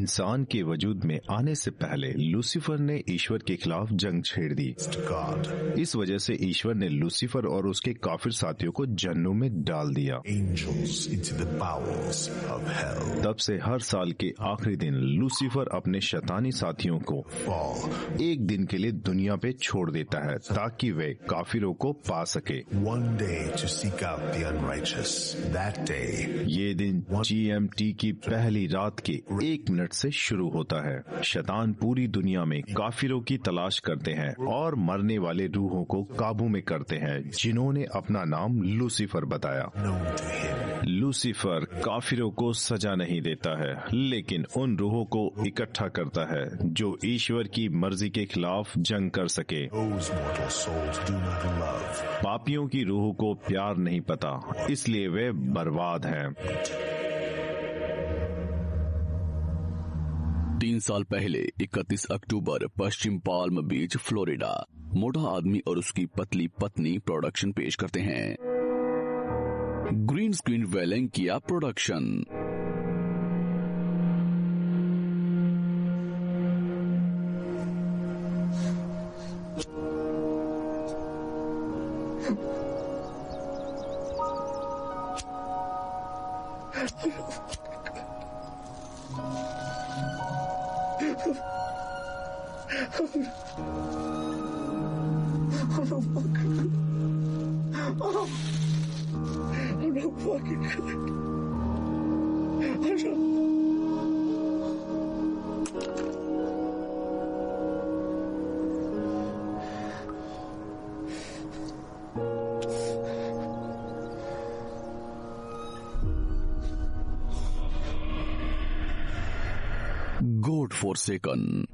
इंसान के वजूद में आने से पहले लूसीफर ने ईश्वर के खिलाफ जंग छेड़ दी। इस वजह से ईश्वर ने लूसीफर और उसके काफिर साथियों को जहन्नुम में डाल दिया। तब से हर साल के आखिरी दिन लूसीफर अपने शैतानी साथियों को एक दिन के लिए दुनिया पे छोड़ देता है ताकि वे काफिरों को पा सके। ये दिन GMT की पहली रात के 1 मिनट से शुरू होता है। शैतान पूरी दुनिया में काफिरों की तलाश करते हैं और मरने वाले रूहों को काबू में करते हैं जिन्होंने अपना नाम लूसीफर बताया। लूसीफर काफिरों को सजा नहीं देता है, लेकिन उन रूहों को इकट्ठा करता है जो ईश्वर की मर्जी के खिलाफ जंग कर सके। पापियों की रूहों को प्यार नहीं पता, इसलिए वे बर्बाद हैं। 3 साल पहले 31 अक्टूबर पश्चिम पाल्म बीच, फ्लोरिडा। मोटा आदमी और उसकी पतली पत्नी प्रोडक्शन पेश करते हैं। Green screen Valencia production. God Forsaken।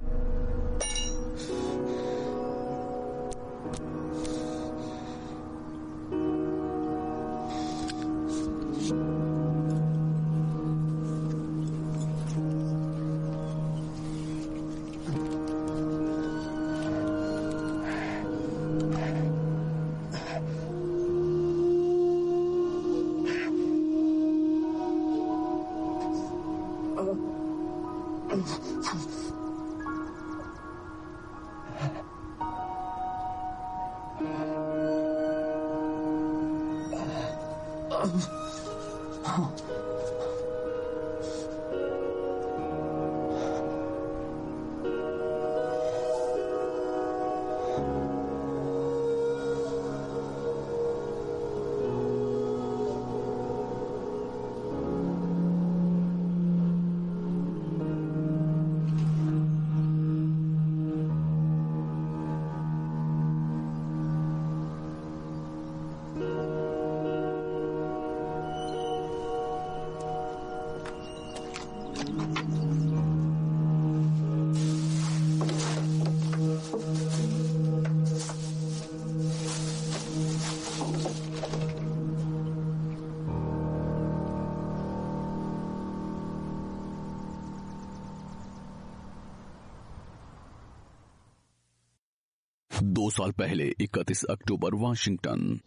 दो साल पहले 31 अक्टूबर, वाशिंगटन।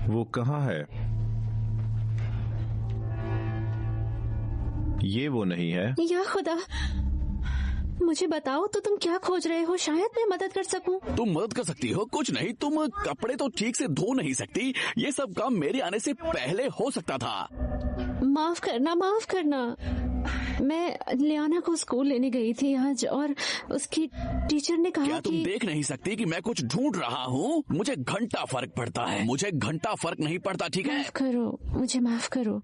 वो कहाँ है? ये वो नहीं है। या खुदा, मुझे बताओ तो तुम क्या खोज रहे हो? शायद मैं मदद कर सकूं। तुम मदद कर सकती हो, कुछ नहीं। तुम कपड़े तो ठीक से धो नहीं सकती। ये सब काम मेरे आने से पहले हो सकता था। माफ करना, माफ करना। मैं लियाना को स्कूल लेने गई थी आज और उसकी टीचर ने कहा क्या तुम कि... देख नहीं सकती कि मैं कुछ ढूंढ रहा हूँ? मुझे घंटा फर्क पड़ता है। मुझे घंटा फर्क नहीं पड़ता, ठीक है? माफ करो, मुझे माफ करो।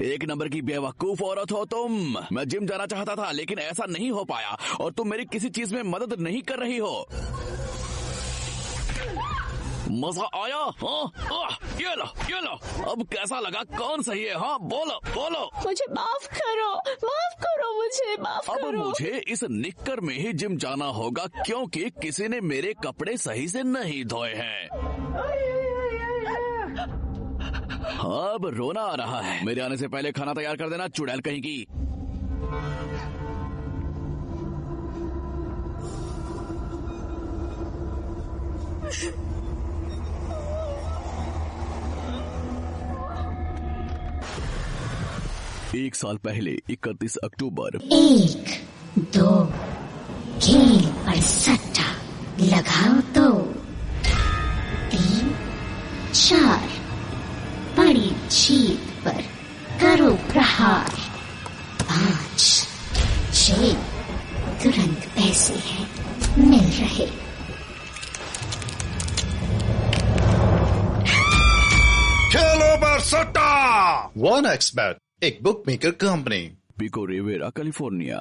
1 नंबर की बेवकूफ औरत हो तुम। मैं जिम जाना चाहता था लेकिन ऐसा नहीं हो पाया और तुम मेरी किसी चीज में मदद नहीं कर रही हो। मजा आया? हाँ, ये लो। अब कैसा लगा? कौन सही है? हाँ, बोलो। मुझे माफ करो, मुझे माफ करो। अब मुझे इस निक्कर में ही जिम जाना होगा क्योंकि किसी ने मेरे कपड़े सही से नहीं धोए हैं। अब रोना आ रहा है। मेरे आने से पहले खाना तैयार कर देना, चुड़ैल कहीं की। एक साल पहले 31 अक्टूबर 1, 2 खेल पर सट्टा लगाओ तो 3, 4 बड़ी जीत पर करो प्रहार 5, 6 तुरंत पैसे हैं मिल रहे। खेलो पर सट्टा 1xBet, एक bookmaker company, Pico Rivera, California.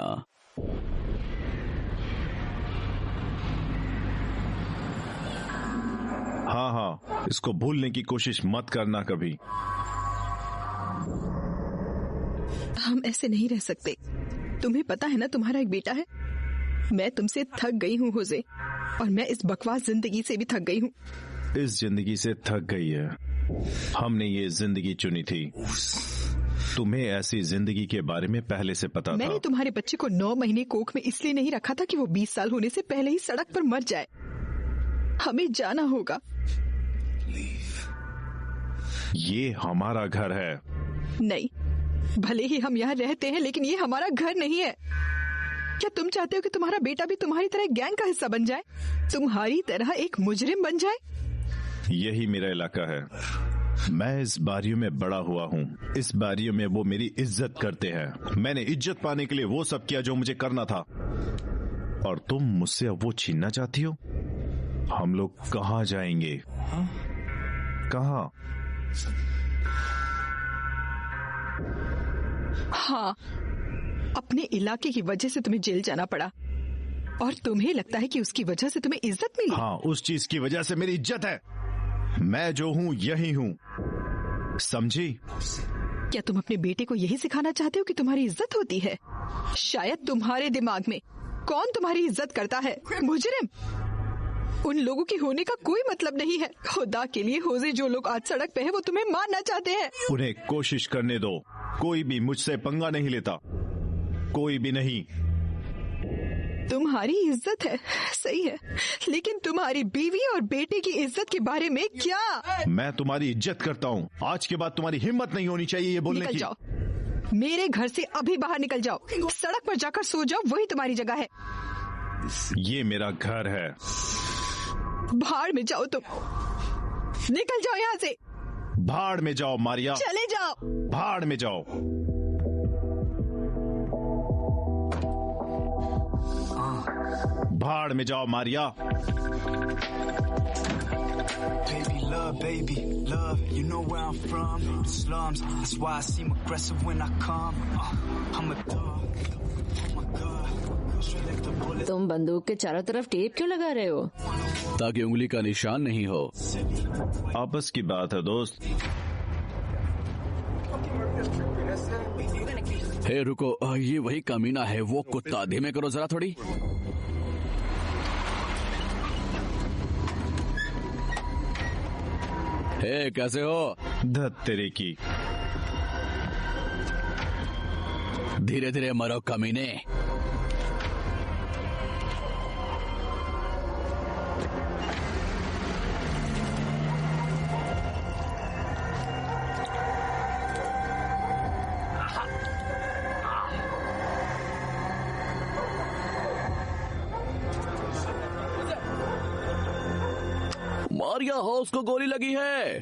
हाँ, इसको भूलने की कोशिश मत करना कभी। हम ऐसे नहीं रह सकते। तुम्हें पता है ना तुम्हारा एक बेटा है। मैं तुमसे थक गई हूँ होजे, और मैं इस बकवास जिंदगी से भी थक गई हूँ। इस जिंदगी से थक गई है। हमने ये जिंदगी चुनी थी। तुम्हें ऐसी जिंदगी के बारे में पहले से पता था। मैंने तुम्हारे बच्चे को 9 महीने कोख में इसलिए नहीं रखा था कि वो 20 साल होने से पहले ही सड़क पर मर जाए। हमें जाना होगा। ये हमारा घर है। नहीं, भले ही हम यहाँ रहते हैं, लेकिन ये हमारा घर नहीं है। क्या तुम चाहते हो कि तुम्हारा बेटा भी तुम्हारी तरह गैंग का हिस्सा बन जाए, तुम्हारी तरह एक मुजरिम बन जाए? यही मेरा इलाका है। मैं इस बारियों में बड़ा हुआ हूँ। इस बारियों में वो मेरी इज्जत करते हैं। मैंने इज्जत पाने के लिए वो सब किया जो मुझे करना था, और तुम मुझसे अब वो छीनना चाहती हो। हम लोग कहाँ जाएंगे? कहाँ? हाँ, अपने इलाके की वजह से तुम्हें जेल जाना पड़ा, और तुम्हें लगता है कि उसकी वजह से तुम्हें इज्जत मिली? हाँ, उस चीज की वजह से मेरी इज्जत है। मैं जो हूँ यही हूँ, समझी? क्या तुम अपने बेटे को यही सिखाना चाहते हो कि तुम्हारी इज्जत होती है? शायद तुम्हारे दिमाग में कौन तुम्हारी इज्जत करता है? मुजरिम। उन लोगों की होने का कोई मतलब नहीं है। खुदा के लिए होजे, जो लोग आज सड़क पे हैं वो तुम्हें मारना चाहते हैं। उन्हें कोशिश करने दो। कोई भी मुझसे पंगा नहीं लेता, कोई भी नहीं। तुम्हारी इज्जत है, सही है, लेकिन तुम्हारी बीवी और बेटे की इज्जत के बारे में क्या? मैं तुम्हारी इज्जत करता हूँ। आज के बाद तुम्हारी हिम्मत नहीं होनी चाहिए ये बोलने निकल की। जाओ मेरे घर से, अभी बाहर निकल जाओ। सड़क पर जाकर सो जाओ, वही तुम्हारी जगह है। ये मेरा घर है। भाड़ में जाओ तुम। निकल जाओ यहाँ से। भाड़ में जाओ मारिया। चले जाओ। भाड़ में जाओ। भाड़ में जाओ Maria. Baby, love, you know where I'm from, the slums, that's why I seem aggressive when I come, I'm a dog, oh my God, straight like the bullet. तुम बंदूक के चारों तरफ टेप क्यों लगा रहे हो? ताकि उंगली का निशान नहीं हो। आपस की बात है दोस्त। हे रुको, ये वही कमीना है, वो कुत्ता। धीमे करो जरा थोड़ी। हे, कैसे हो? धत तेरे की। धीरे धीरे मरो कमीने। मारिया हाउस को गोली लगी है।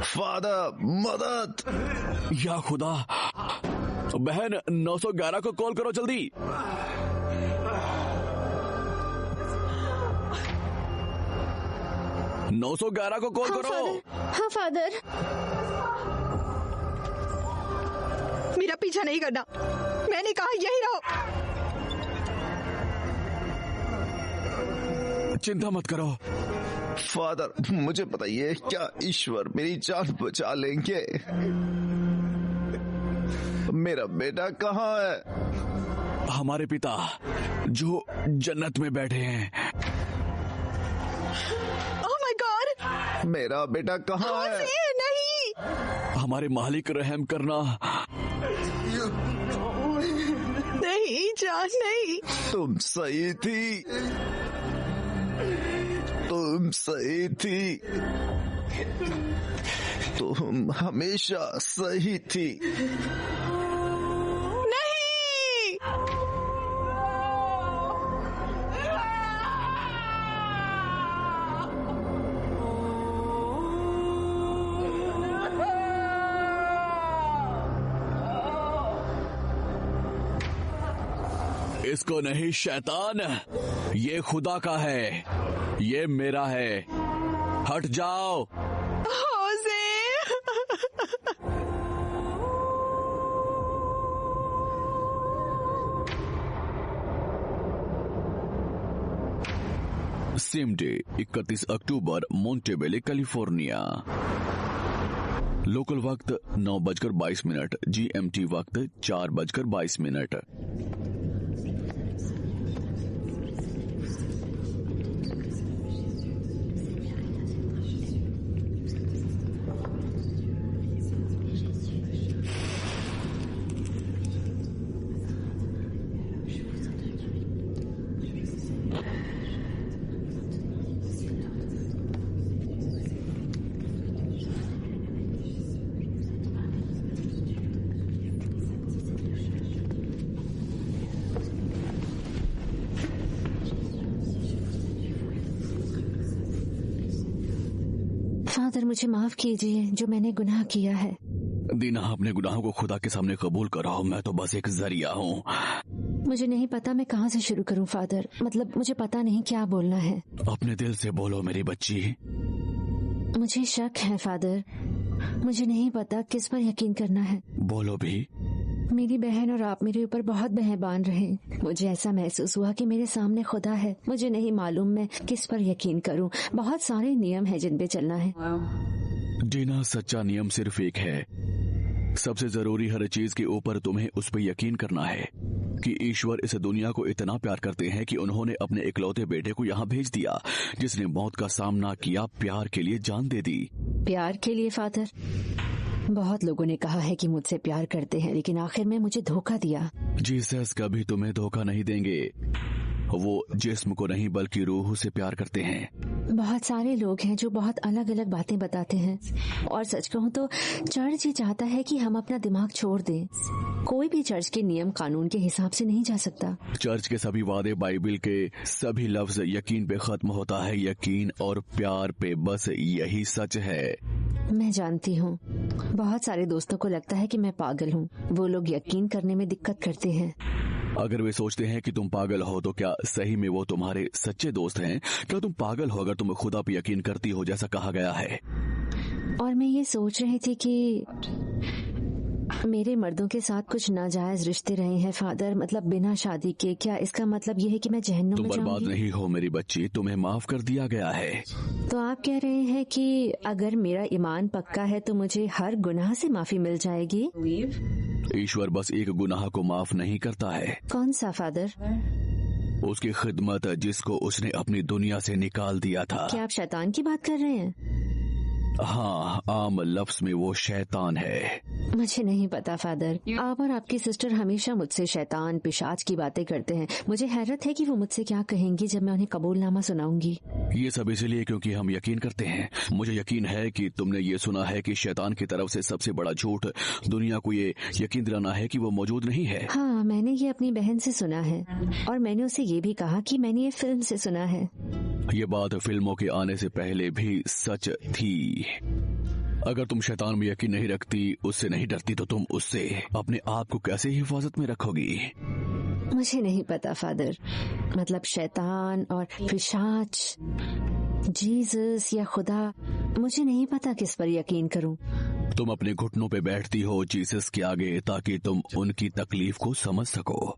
फादर, मदद। या खुदा, बहन 911 को कॉल करो जल्दी। नौ सौ 911 को कॉल करो। हाँ फादर। मेरा पीछा नहीं करना, मैंने कहा यही रहो। चिंता मत करो। फादर, मुझे बताइए, क्या ईश्वर मेरी जान बचा लेंगे? मेरा बेटा कहाँ है? हमारे पिता जो जन्नत में बैठे हैं। Oh my God! मेरा बेटा कहाँ है? नहीं, हमारे मालिक रहम करना। नहीं जान, नहीं। तुम सही थी, तुम सही थी, तुम हमेशा सही थी। नहीं। इसको नहीं शैतान, ये खुदा का है, ये मेरा है। हट जाओ। होज़े! सेम डे 31 अक्टूबर, मोंटेबेले कैलिफोर्निया। लोकल वक्त 9:22, GMT वक्त 4:22। फादर, मुझे माफ कीजिए जो मैंने गुनाह किया है। दीना, अपने गुनाहों को खुदा के सामने कबूल कर रहा हूँ। मैं तो बस एक जरिया हूँ। मुझे नहीं पता मैं कहाँ से शुरू करूँ फादर। मतलब मुझे पता नहीं क्या बोलना है। अपने दिल से बोलो मेरी बच्ची। मुझे शक है फादर, मुझे नहीं पता किस पर यकीन करना है। बोलो भी। मेरी बहन और आप मेरे ऊपर बहुत मेहरबान रहे। मुझे ऐसा महसूस हुआ कि मेरे सामने खुदा है। मुझे नहीं मालूम मैं किस पर यकीन करूं। बहुत सारे नियम हैं जिन पे चलना है। डीना, सच्चा नियम सिर्फ एक है। सबसे जरूरी हर चीज के ऊपर तुम्हें उस पर यकीन करना है कि ईश्वर इस दुनिया को इतना प्यार करते हैं कि उन्होंने अपने इकलौते बेटे को यहाँ भेज दिया, जिसने मौत का सामना किया, प्यार के लिए जान दे दी। प्यार के लिए फादर? बहुत लोगों ने कहा है कि मुझसे प्यार करते हैं, लेकिन आखिर में मुझे धोखा दिया। जीसस कभी तुम्हें धोखा नहीं देंगे। वो जिस्म को नहीं बल्कि रूह से प्यार करते हैं। बहुत सारे लोग हैं जो बहुत अलग अलग बातें बताते हैं, और सच कहूँ तो चर्च ये चाहता है कि हम अपना दिमाग छोड़ दें। कोई भी चर्च के नियम कानून के हिसाब से नहीं जा सकता। चर्च के सभी वादे, बाइबल के सभी लफ्ज यकीन पे खत्म होता है। यकीन और प्यार पे बस यही सच है। मैं जानती हूँ बहुत सारे दोस्तों को लगता है कि मैं पागल हूँ। वो लोग यकीन करने में दिक्कत करते हैं। अगर वे सोचते हैं कि तुम पागल हो तो क्या सही में वो तुम्हारे सच्चे दोस्त हैं? क्या तुम पागल हो अगर तुम खुदा पे यकीन करती हो, जैसा कहा गया है? और मैं ये सोच रही थी कि मेरे मर्दों के साथ कुछ नाजायज रिश्ते रहे हैं फादर, मतलब बिना शादी के। क्या इसका मतलब ये है कि मैं जहन्नुम में जाऊंगी? तुम बर्बाद नहीं हो मेरी बच्ची, तुम्हें माफ कर दिया गया है। तो आप कह रहे हैं कि अगर मेरा ईमान पक्का है तो मुझे हर गुनाह से माफी मिल जाएगी? ईश्वर बस एक गुनाह को माफ नहीं करता है। कौन सा फादर? उसकी खिदमत जिसको उसने अपनी दुनिया से निकाल दिया था। क्या आप शैतान की बात कर रहे हैं? हाँ, आम लफ्ज में वो शैतान है। मुझे नहीं पता फादर। आप और आपकी सिस्टर हमेशा मुझसे शैतान, पिशाच की बातें करते हैं। मुझे हैरत है कि वो मुझसे क्या कहेंगी जब मैं उन्हें कबूलनामा सुनाऊंगी। ये सब इसलिए क्योंकि हम यकीन करते हैं। मुझे यकीन है कि तुमने ये सुना है कि शैतान की तरफ से सबसे बड़ा झूठ दुनिया को ये यकीन दिलाना है कि वो मौजूद नहीं है। हाँ, मैंने ये अपनी बहन से सुना है, और मैंने उसे ये भी कहा कि मैंने ये फिल्म से सुना है। ये बात फिल्मों के आने से पहले भी सच थी। अगर तुम शैतान में यकीन नहीं रखती, उससे नहीं डरती, तो तुम उससे अपने आप को कैसे हिफाजत में रखोगी? मुझे नहीं पता फादर। मतलब शैतान और पिशाच, जीसस या खुदा, मुझे नहीं पता किस पर यकीन करूं। तुम अपने घुटनों पे बैठती हो जीसस के आगे ताकि तुम उनकी तकलीफ को समझ सको।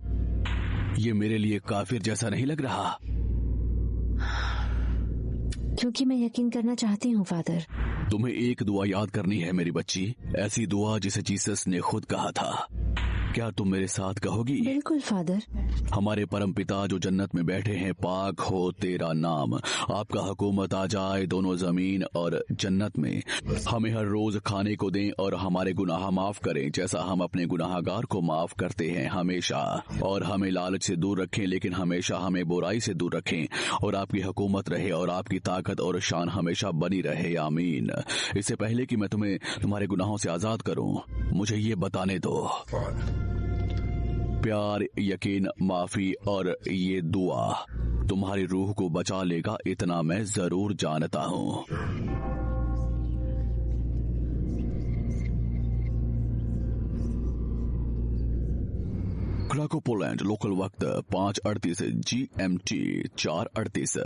ये मेरे लिए काफिर जैसा नहीं लग रहा? क्योंकि मैं यकीन करना चाहती हूँ फादर। तुम्हें एक दुआ याद करनी है मेरी बच्ची, ऐसी दुआ जिसे जीसस ने खुद कहा था क्या तुम मेरे साथ कहोगी? बिल्कुल फादर। हमारे परम पिता जो जन्नत में बैठे हैं, पाक हो तेरा नाम, आपका हुकूमत आ जाए दोनों जमीन और जन्नत में। हमें हर रोज खाने को दें और हमारे गुनाह माफ करें जैसा हम अपने गुनाहगार को माफ करते हैं हमेशा। और हमें लालच से दूर रखें लेकिन हमेशा हमें बुराई से दूर रखें। और आपकी हुकूमत रहे और आपकी ताकत और शान हमेशा बनी रहे, आमीन। इससे पहले कि मैं तुम्हें तुम्हारे गुनाहों से आजाद करूं, मुझे ये बताने दो। प्यार, यकीन, माफी और ये दुआ तुम्हारी रूह को बचा लेगा, इतना मैं जरूर जानता हूँ। क्राको पोलैंड लोकल वक्त 5:38 GMT 4:38।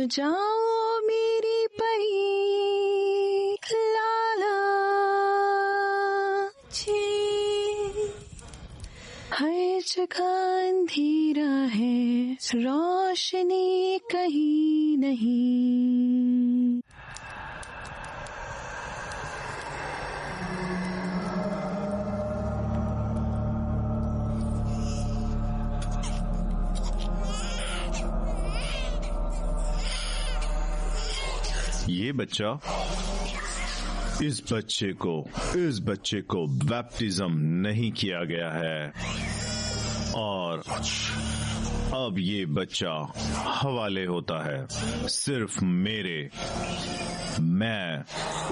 जाओ मेरी परी लाला जी, हर जगह अंधेरा है, रोशनी कहीं नहीं। ये बच्चा, इस बच्चे को बैप्टिज्म नहीं किया गया है और अब ये बच्चा हवाले होता है सिर्फ मेरे। मैं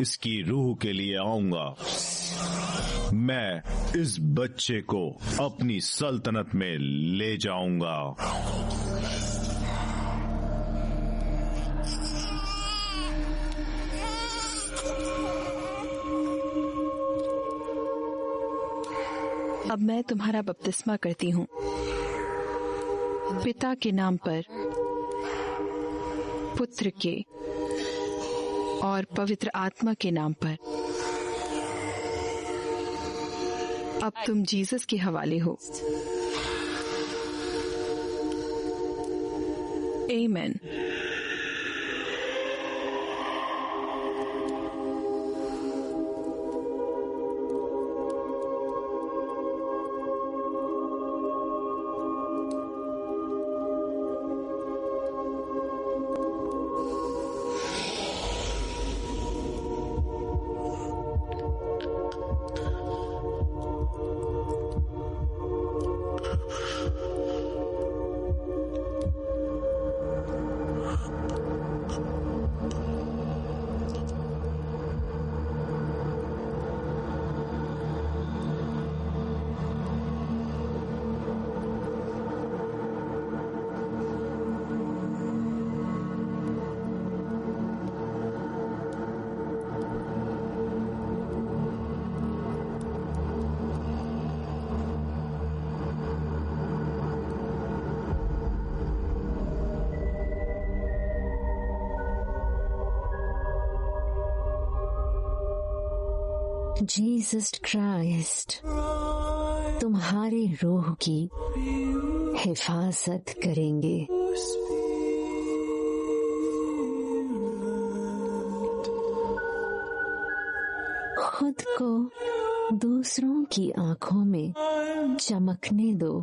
इसकी रूह के लिए आऊंगा। मैं इस बच्चे को अपनी सल्तनत में ले जाऊंगा। अब मैं तुम्हारा बपतिस्मा करती हूँ, पिता के नाम पर, पुत्र के और पवित्र आत्मा के नाम पर। अब तुम जीसस के हवाले हो। आमीन। जीसस क्राइस्ट तुम्हारी रूह की हिफाजत करेंगे। खुद को दूसरों की आंखों में चमकने दो।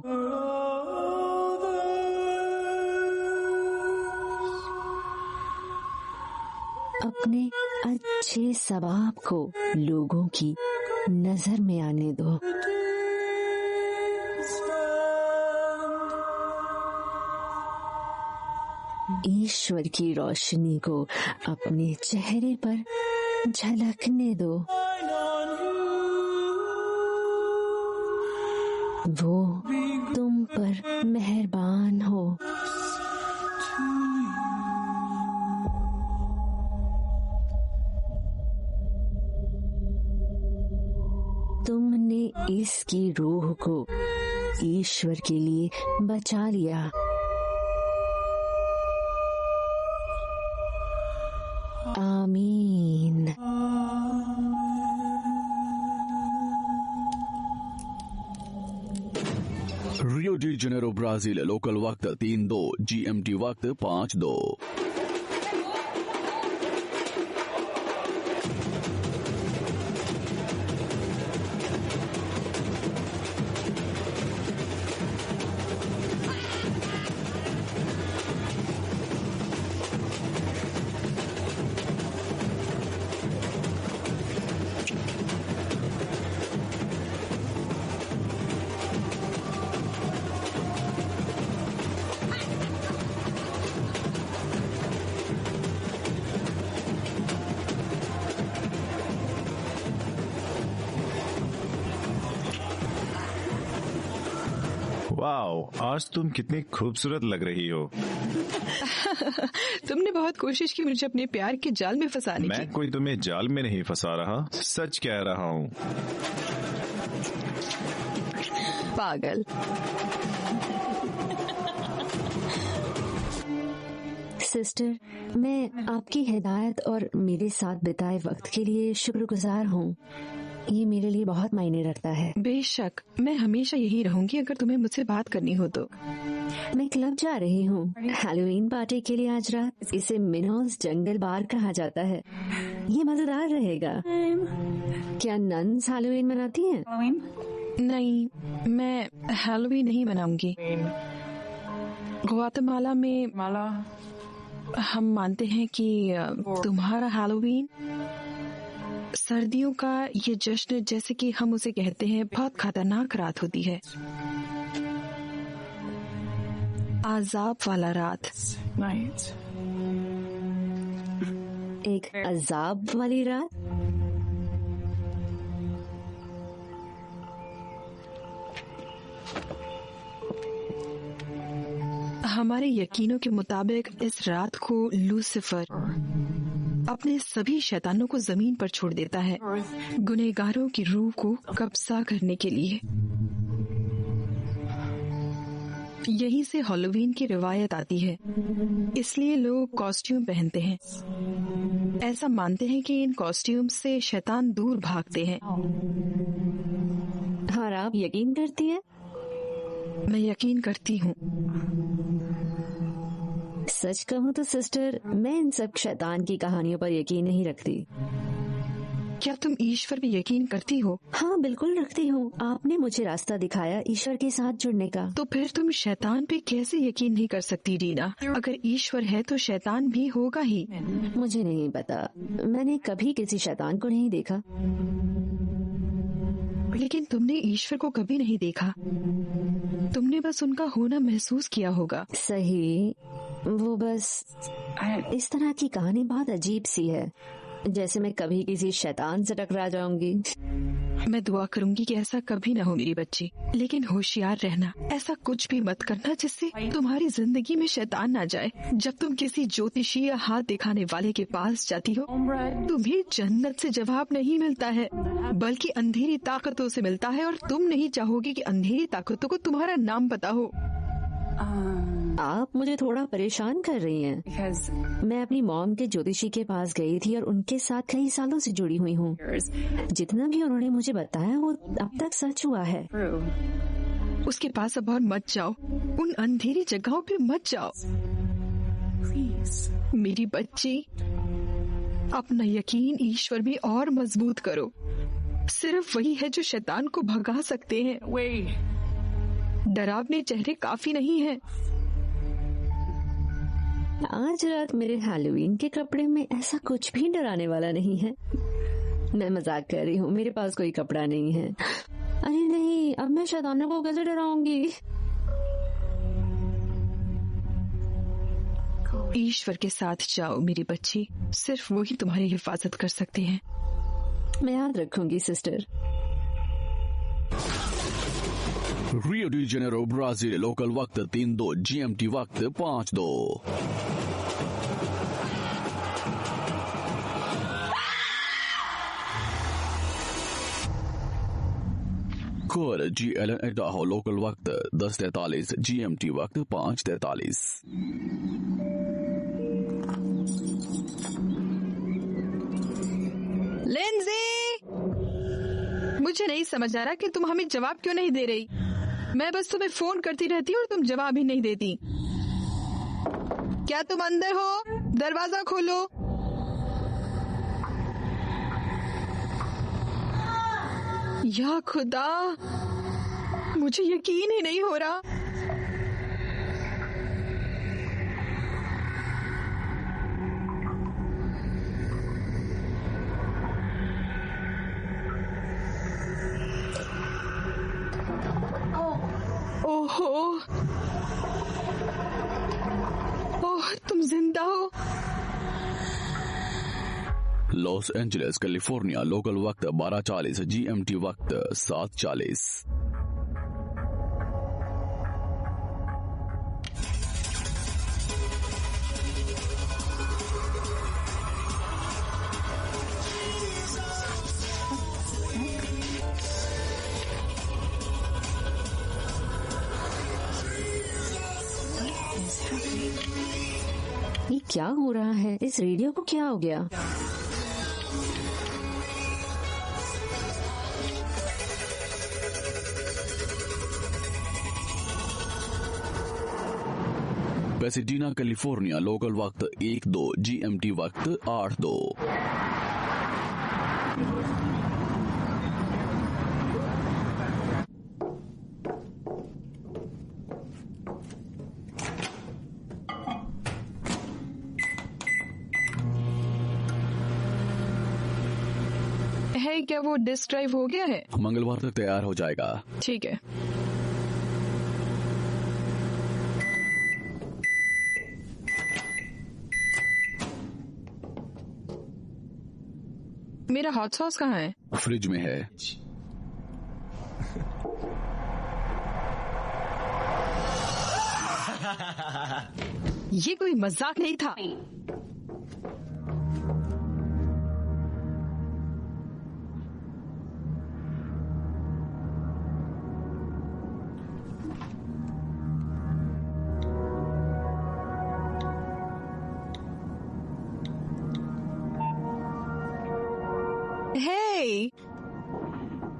अपने अच्छे स्वभाव को लोगों की नजर में आने दो। ईश्वर की रोशनी को अपने चेहरे पर झलकने दो। वो तुम पर मेहरबान हो। तुमने इसकी रूह को ईश्वर के लिए बचा लिया। आमीन। Rio de Janeiro Brazil, local वक्त 3-2, GMT वक्त 5-2। वाओ, आज तुम कितनी खूबसूरत लग रही हो। तुमने बहुत कोशिश की मुझे अपने प्यार के जाल में फंसाने की। मैं कोई तुम्हें जाल में नहीं फंसा रहा, सच कह रहा हूँ। पागल। सिस्टर, मैं आपकी हिदायत और मेरे साथ बिताए वक्त के लिए शुक्रगुजार हूँ। ये मेरे लिए बहुत मायने रखता है। बेशक, मैं हमेशा यही रहूंगी अगर तुम्हें मुझसे बात करनी हो तो। मैं क्लब जा रही हूँ हैलोवीन पार्टी के लिए आज रात। इसे मिनोज जंगल बार कहा जाता है। ये मजेदार रहेगा। क्या नन्स हैलोवीन मनाती हैं? नहीं, मैं हैलोवीन नहीं मनाऊंगी। ग्वाटेमाला में हम मानते हैं कि तुम्हारा हैलोवीन सर्दियों का ये जश्न, जैसे कि हम उसे कहते हैं, बहुत खतरनाक रात होती है। आजाब वाला रात। एक अजाब वाली रात। हमारे यकीनों के मुताबिक इस रात को लूसीफर अपने सभी शैतानों को जमीन पर छोड़ देता है, गुनहगारों की रूह को कब्जा करने के लिए। यहीं से हैलोवीन की रिवायत आती है, इसलिए लोग कॉस्ट्यूम पहनते हैं। ऐसा मानते हैं कि इन कॉस्ट्यूम से शैतान दूर भागते हैं। और आप यकीन करती हैं? मैं यकीन करती हूँ। सच कहूँ तो सिस्टर, मैं इन सब शैतान की कहानियों पर यकीन नहीं रखती। क्या तुम ईश्वर पे यकीन करती हो? हाँ, बिल्कुल रखती हूँ। आपने मुझे रास्ता दिखाया ईश्वर के साथ जुड़ने का। तो फिर तुम शैतान पे कैसे यकीन नहीं कर सकती रीना? अगर ईश्वर है तो शैतान भी होगा ही। मुझे नहीं पता, मैंने कभी किसी शैतान को नहीं देखा। लेकिन तुमने ईश्वर को कभी नहीं देखा, तुमने बस उनका होना महसूस किया होगा। सही, वो बस इस तरह की कहानी बहुत अजीब सी है, जैसे मैं कभी किसी शैतान से टकरा जाऊंगी। मैं दुआ करूंगी कि ऐसा कभी न हो मेरी बच्ची, लेकिन होशियार रहना। ऐसा कुछ भी मत करना जिससे तुम्हारी जिंदगी में शैतान न जाए। जब तुम किसी ज्योतिषी या हाथ दिखाने वाले के पास जाती हो, तुम्हें जन्नत से जवाब नहीं मिलता है, बल्कि अंधेरी ताकतों से मिलता है, और तुम नहीं चाहोगी कि अंधेरी ताकतों को तुम्हारा नाम पता हो। आप मुझे थोड़ा परेशान कर रही हैं। मैं अपनी मॉम के ज्योतिषी के पास गई थी और उनके साथ कई सालों से जुड़ी हुई हूँ। जितना भी उन्होंने मुझे बताया वो अब तक सच हुआ है। उसके पास अब और मत जाओ, उन अंधेरी जगहों पे मत जाओ। मेरी बच्ची, अपना यकीन ईश्वर में और मजबूत करो। सिर्फ वही है जो शैतान को भगा सकते हैं। डरावने चेहरे काफी नहीं है। आज रात मेरे हैलोवीन के कपड़े में ऐसा कुछ भी डराने वाला नहीं है। मैं मजाक कर रही हूँ, मेरे पास कोई कपड़ा नहीं है। अरे नहीं, अब मैं शैतानों को कैसे डराऊंगी? ईश्वर के साथ जाओ मेरी बच्ची, सिर्फ वही तुम्हारी हिफाजत कर सकते हैं। मैं याद रखूंगी sister. Rio de Janeiro Brazil local वक्त 3-2 GMT वक्त 5-2। कोर GLN एडाहो लोकल वक्त 10:43 GMT वक्त 5:43। लिंजी, मुझे नहीं समझ आ रहा कि तुम हमें जवाब क्यों नहीं दे रही। मैं बस तुम्हें फोन करती रहती हूँ और तुम जवाब ही नहीं देती। क्या तुम अंदर हो? दरवाजा खोलो। या खुदा, मुझे यकीन ही नहीं हो रहा। ओहो, ओह, तुम जिंदा हो। लॉस एंजलिस कैलिफोर्निया लोकल वक्त 12:40 GMT वक्त 7:40। ये क्या हो रहा है? इस रेडियो को क्या हो गया? पेसाडीना कैलिफोर्निया लोकल वक्त 1-2 GMT वक्त 8-2। है क्या वो डिस्क ड्राइव हो गया है? मंगलवार तक तैयार हो जाएगा। ठीक है। मेरा हॉट सॉस कहाँ है? फ्रिज में है। ये कोई मजाक नहीं था।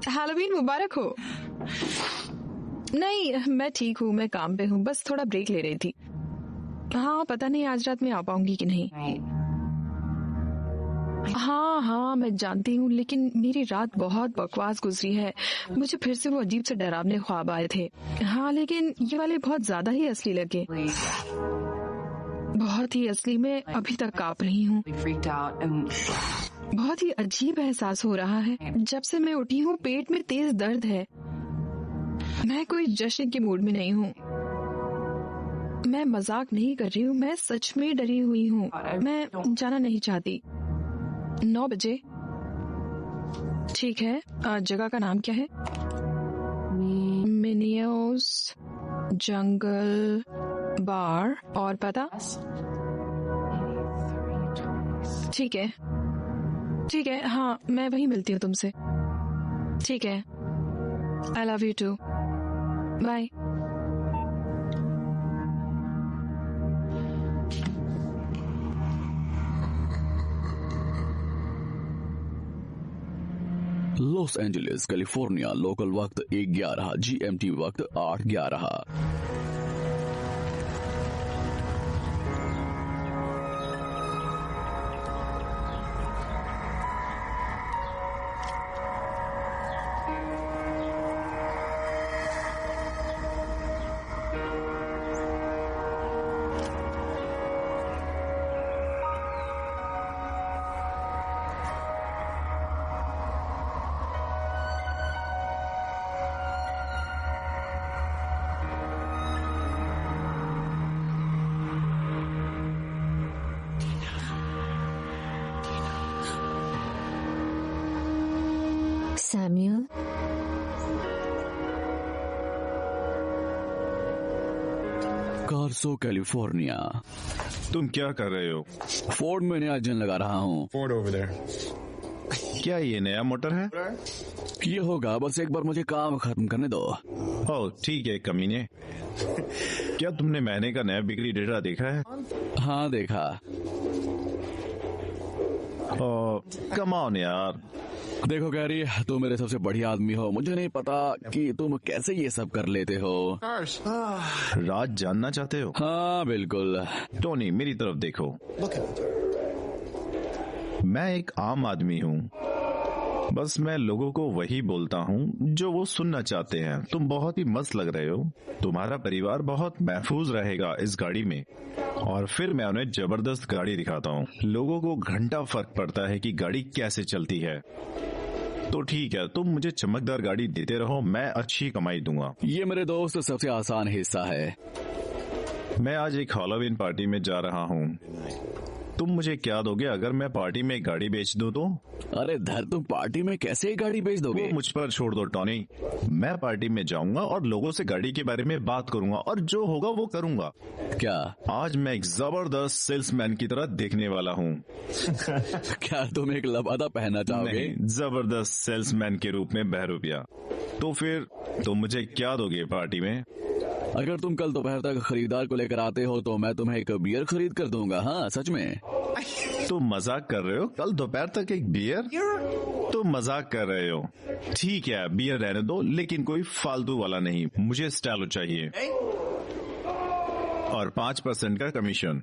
हैलोवीन मुबारक हो। नहीं, मैं ठीक हूँ, मैं काम पे हूँ, बस थोड़ा ब्रेक ले रही थी। हाँ, पता नहीं आज रात में आ पाऊंगी कि नहीं। हाँ, मैं जानती हूँ, लेकिन मेरी रात बहुत बकवास गुजरी है। मुझे फिर से वो अजीब से डरावने ख्वाब आए थे। हाँ, लेकिन ये वाले बहुत ज्यादा ही असली लगे, बहुत ही असली। मैं अभी तक कांप रही हूँ। बहुत ही अजीब एहसास हो रहा है। जब से मैं उठी हूँ पेट में तेज दर्द है। मैं कोई जश्न के मूड में नहीं हूँ। मैं मजाक नहीं कर रही हूँ, मैं सच में डरी हुई हूँ। मैं जाना नहीं चाहती। 9 बजे ठीक है। जगह का नाम क्या है? मिनियोस जंगल बार। और पता? ठीक है, ठीक है। हाँ, मैं वहीं मिलती हूँ तुमसे। ठीक है। I love you too. Bye. Los Angeles California local वक्त 1:11 GMT वक्त 8:11। सैम्यूअल, वर्सो कैलिफोर्निया। तुम क्या कर रहे हो? फोर्ड में नया इंजन लगा रहा हूँ। क्या ये नया मोटर है? ये होगा, बस एक बार मुझे काम खत्म करने दो। ओह ठीक है कमीने। क्या तुमने महीने का नया बिक्री डेटा देखा है? हाँ देखा। कम ऑन यार। देखो गैरी, तुम मेरे सबसे बढ़िया आदमी हो। मुझे नहीं पता कि तुम कैसे ये सब कर लेते हो। राज जानना चाहते हो? हाँ बिल्कुल। टोनी मेरी तरफ देखो। मैं एक आम आदमी हूँ, बस मैं लोगों को वही बोलता हूँ जो वो सुनना चाहते हैं। तुम बहुत ही मस्त लग रहे हो। तुम्हारा परिवार बहुत महफूज रहेगा इस गाड़ी में। और फिर मैं उन्हें जबरदस्त गाड़ी दिखाता हूँ। लोगों को घंटा फर्क पड़ता है कि गाड़ी कैसे चलती है। तो ठीक है, तुम मुझे चमकदार गाड़ी देते रहो, मैं अच्छी कमाई दूंगा। ये मेरे दोस्त सबसे आसान हिस्सा है। मैं आज एक हैलोवीन पार्टी में जा रहा हूँ। तुम मुझे क्या दोगे अगर मैं पार्टी में एक गाड़ी बेच दूं तो? अरे धर, तुम पार्टी में कैसे गाड़ी बेच दोगे? वो मुझ पर छोड़ दो टॉनी। मैं पार्टी में जाऊंगा और लोगों से गाड़ी के बारे में बात करूंगा और जो होगा वो करूंगा। क्या आज मैं एक जबरदस्त सेल्समैन की तरह दिखने वाला हूँ। क्या तुम एक लबादा पहनना चाहोगे? नहीं, जबरदस्त सेल्समैन के रूप में बहरूपिया। तो फिर तुम मुझे क्या दोगे पार्टी में? अगर तुम कल दोपहर तक खरीदार को लेकर आते हो तो मैं तुम्हें एक बियर खरीद कर दूंगा। हाँ सच में। तुम मजाक कर रहे हो? कल दोपहर तक एक बियर? तुम मजाक कर रहे हो। ठीक है, बियर रहने दो, लेकिन कोई फालतू वाला नहीं। मुझे स्टाइलो चाहिए और 5% का कमीशन।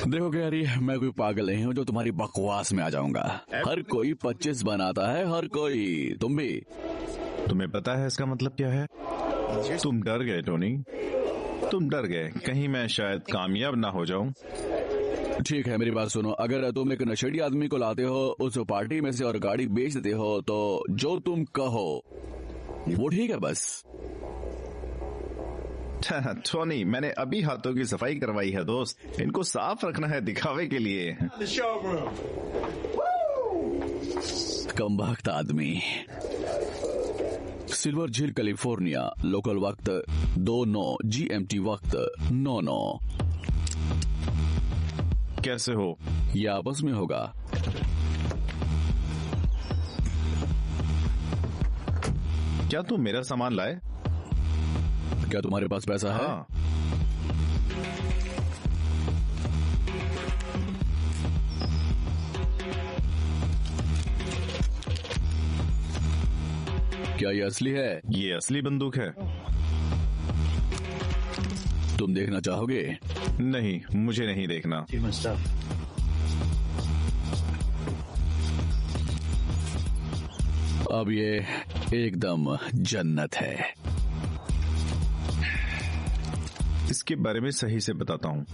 देखो गैरी, मैं कोई पागल नहीं हूँ जो तुम्हारी बकवास में आ जाऊंगा। हर कोई 25 बनाता है, हर कोई। तुम भी। तुम्हें पता है इसका मतलब क्या है? तुम डर गए टोनी, तुम डर गए कहीं मैं शायद कामयाब ना हो जाऊं। ठीक है, मेरी बात सुनो। अगर तुम एक नशेड़ी आदमी को लाते हो उस पार्टी में से और गाड़ी बेच देते हो तो जो तुम कहो वो ठीक है बस। टोनी, मैंने अभी हाथों की सफाई करवाई है दोस्त। इनको साफ रखना है दिखावे के लिए। कमबख्त आदमी। सिल्वर झील कैलिफोर्निया, लोकल वक्त 2:09, GMT वक्त 9:09। कैसे हो? ये आपस में होगा। क्या तुम मेरा सामान लाए? क्या तुम्हारे पास पैसा है? हाँ। क्या ये असली है? ये असली बंदूक है। तुम देखना चाहोगे? नहीं, मुझे नहीं देखना। अब ये एकदम जन्नत है। इसके बारे में सही से बताता हूँ।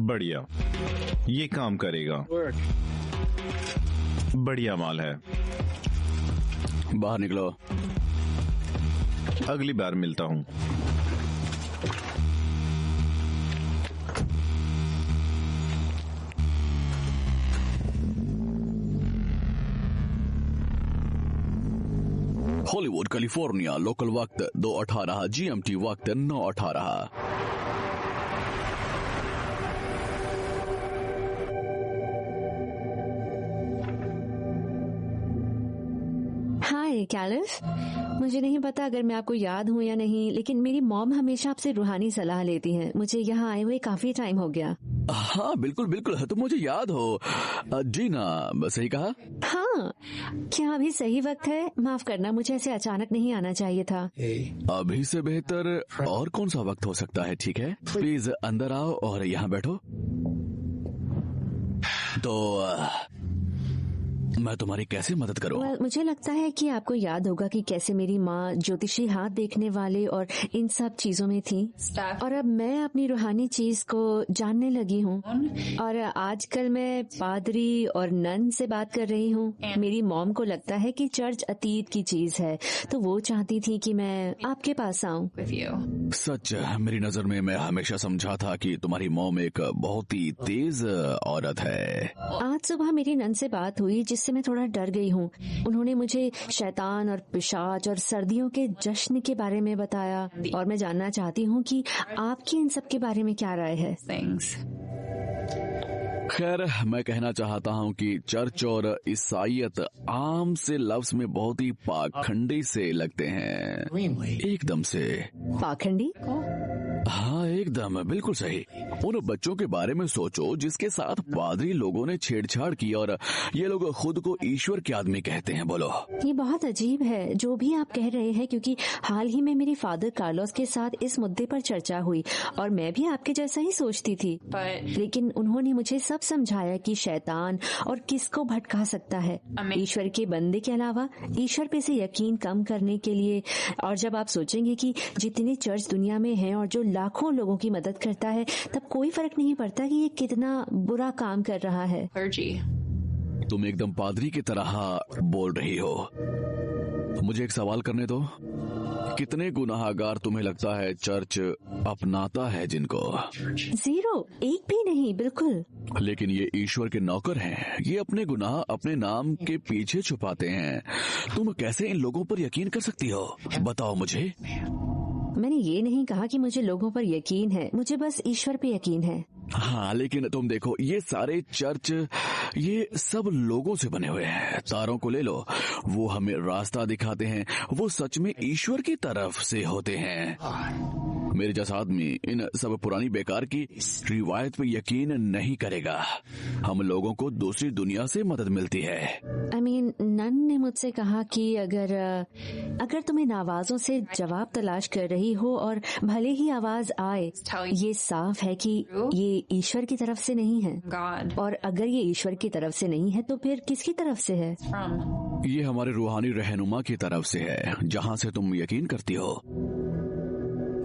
बढ़िया, ये काम करेगा। बढ़िया माल है। बाहर निकलो। अगली बार मिलता हूँ। हॉलीवुड कैलिफोर्निया, लोकल वक्त 2:18, GMT वक्त 9:18। कैलिफ, मुझे नहीं पता अगर मैं आपको याद हूँ या नहीं, लेकिन मेरी मॉम हमेशा आपसे रूहानी सलाह लेती हैं। मुझे यहाँ आए हुए काफी टाइम हो गया। हाँ बिल्कुल बिल्कुल, तुम मुझे याद हो। जी ना, सही कहा। हाँ, क्या अभी सही वक्त है? माफ करना, मुझे ऐसे अचानक नहीं आना चाहिए था। अभी से बेहतर और कौन सा वक्त हो सकता है? ठीक है, प्लीज अंदर आओ और यहाँ बैठो। तो मैं तुम्हारी कैसे मदद करूं? मुझे लगता है कि आपको याद होगा कि कैसे मेरी माँ ज्योतिषी, हाथ देखने वाले और इन सब चीजों में थी, और अब मैं अपनी रूहानी चीज को जानने लगी हूँ। और आजकल मैं पादरी और नन से बात कर रही हूँ। मेरी मॉम को लगता है कि चर्च अतीत की चीज है, तो वो चाहती थी कि मैं आपके पास आऊँ। सच, मेरी नजर में मैं हमेशा समझा था कि तुम्हारी मॉम एक बहुत ही तेज औरत है। आज सुबह मेरी नन से बात हुई जिस उससे मैं थोड़ा डर गई हूँ। उन्होंने मुझे शैतान और पिशाच और सर्दियों के जश्न के बारे में बताया और मैं जानना चाहती हूँ कि आपकी इन सब के बारे में क्या राय है। खैर, मैं कहना चाहता हूँ कि चर्च और ईसाईयत आम से लफ्ज में बहुत ही पाखंडी से लगते हैं। एकदम से पाखंडी? हाँ, एकदम बिल्कुल सही। उन बच्चों के बारे में सोचो जिसके साथ पादरी लोगों ने छेड़छाड़ की और ये लोग खुद को ईश्वर के आदमी कहते हैं। बोलो, ये बहुत अजीब है जो भी आप कह रहे हैं, क्योंकि हाल ही में मेरी फादर कार्लोस के साथ इस मुद्दे पर चर्चा हुई और मैं भी आपके जैसा ही सोचती थी, लेकिन उन्होंने मुझे सब समझाया कि शैतान और किसको भटका सकता है, ईश्वर के बंदे के अलावा ईश्वर पे से यकीन कम करने के लिए। और जब आप सोचेंगे कि जितने चर्च दुनिया में हैं और जो लाखों लोगों की मदद करता है, तब कोई फर्क नहीं पड़ता कि ये कितना बुरा काम कर रहा है। तुम एकदम पादरी की तरह बोल रही हो। मुझे एक सवाल करने दो, कितने गुनाहगार तुम्हें लगता है चर्च अपनाता है जिनको? 0, एक भी नहीं, बिल्कुल। लेकिन ये ईश्वर के नौकर हैं, ये अपने गुनाह अपने नाम के पीछे छुपाते हैं। तुम कैसे इन लोगों पर यकीन कर सकती हो? बताओ मुझे। मैंने ये नहीं कहा कि मुझे लोगों पर यकीन है, मुझे बस ईश्वर पे यकीन है। हाँ, लेकिन तुम देखो, ये सारे चर्च ये सब लोगों से बने हुए हैं। तारों को ले लो, वो हमें रास्ता दिखाते हैं, वो सच में ईश्वर की तरफ से होते हैं। मेरे जैसा आदमी इन सब पुरानी बेकार की रिवायत पे यकीन नहीं करेगा। हम लोगों को दूसरी दुनिया से मदद मिलती है। नन ने मुझसे कहा कि अगर तुम इन आवाजों से जवाब तलाश कर रही हो और भले ही आवाज आए, ये साफ है कि ये ईश्वर की तरफ से नहीं है। और अगर ये ईश्वर की तरफ से नहीं है तो फिर किसकी तरफ से है? ये हमारे रूहानी रहनुमा की तरफ से है, जहाँ से तुम यकीन करती हो।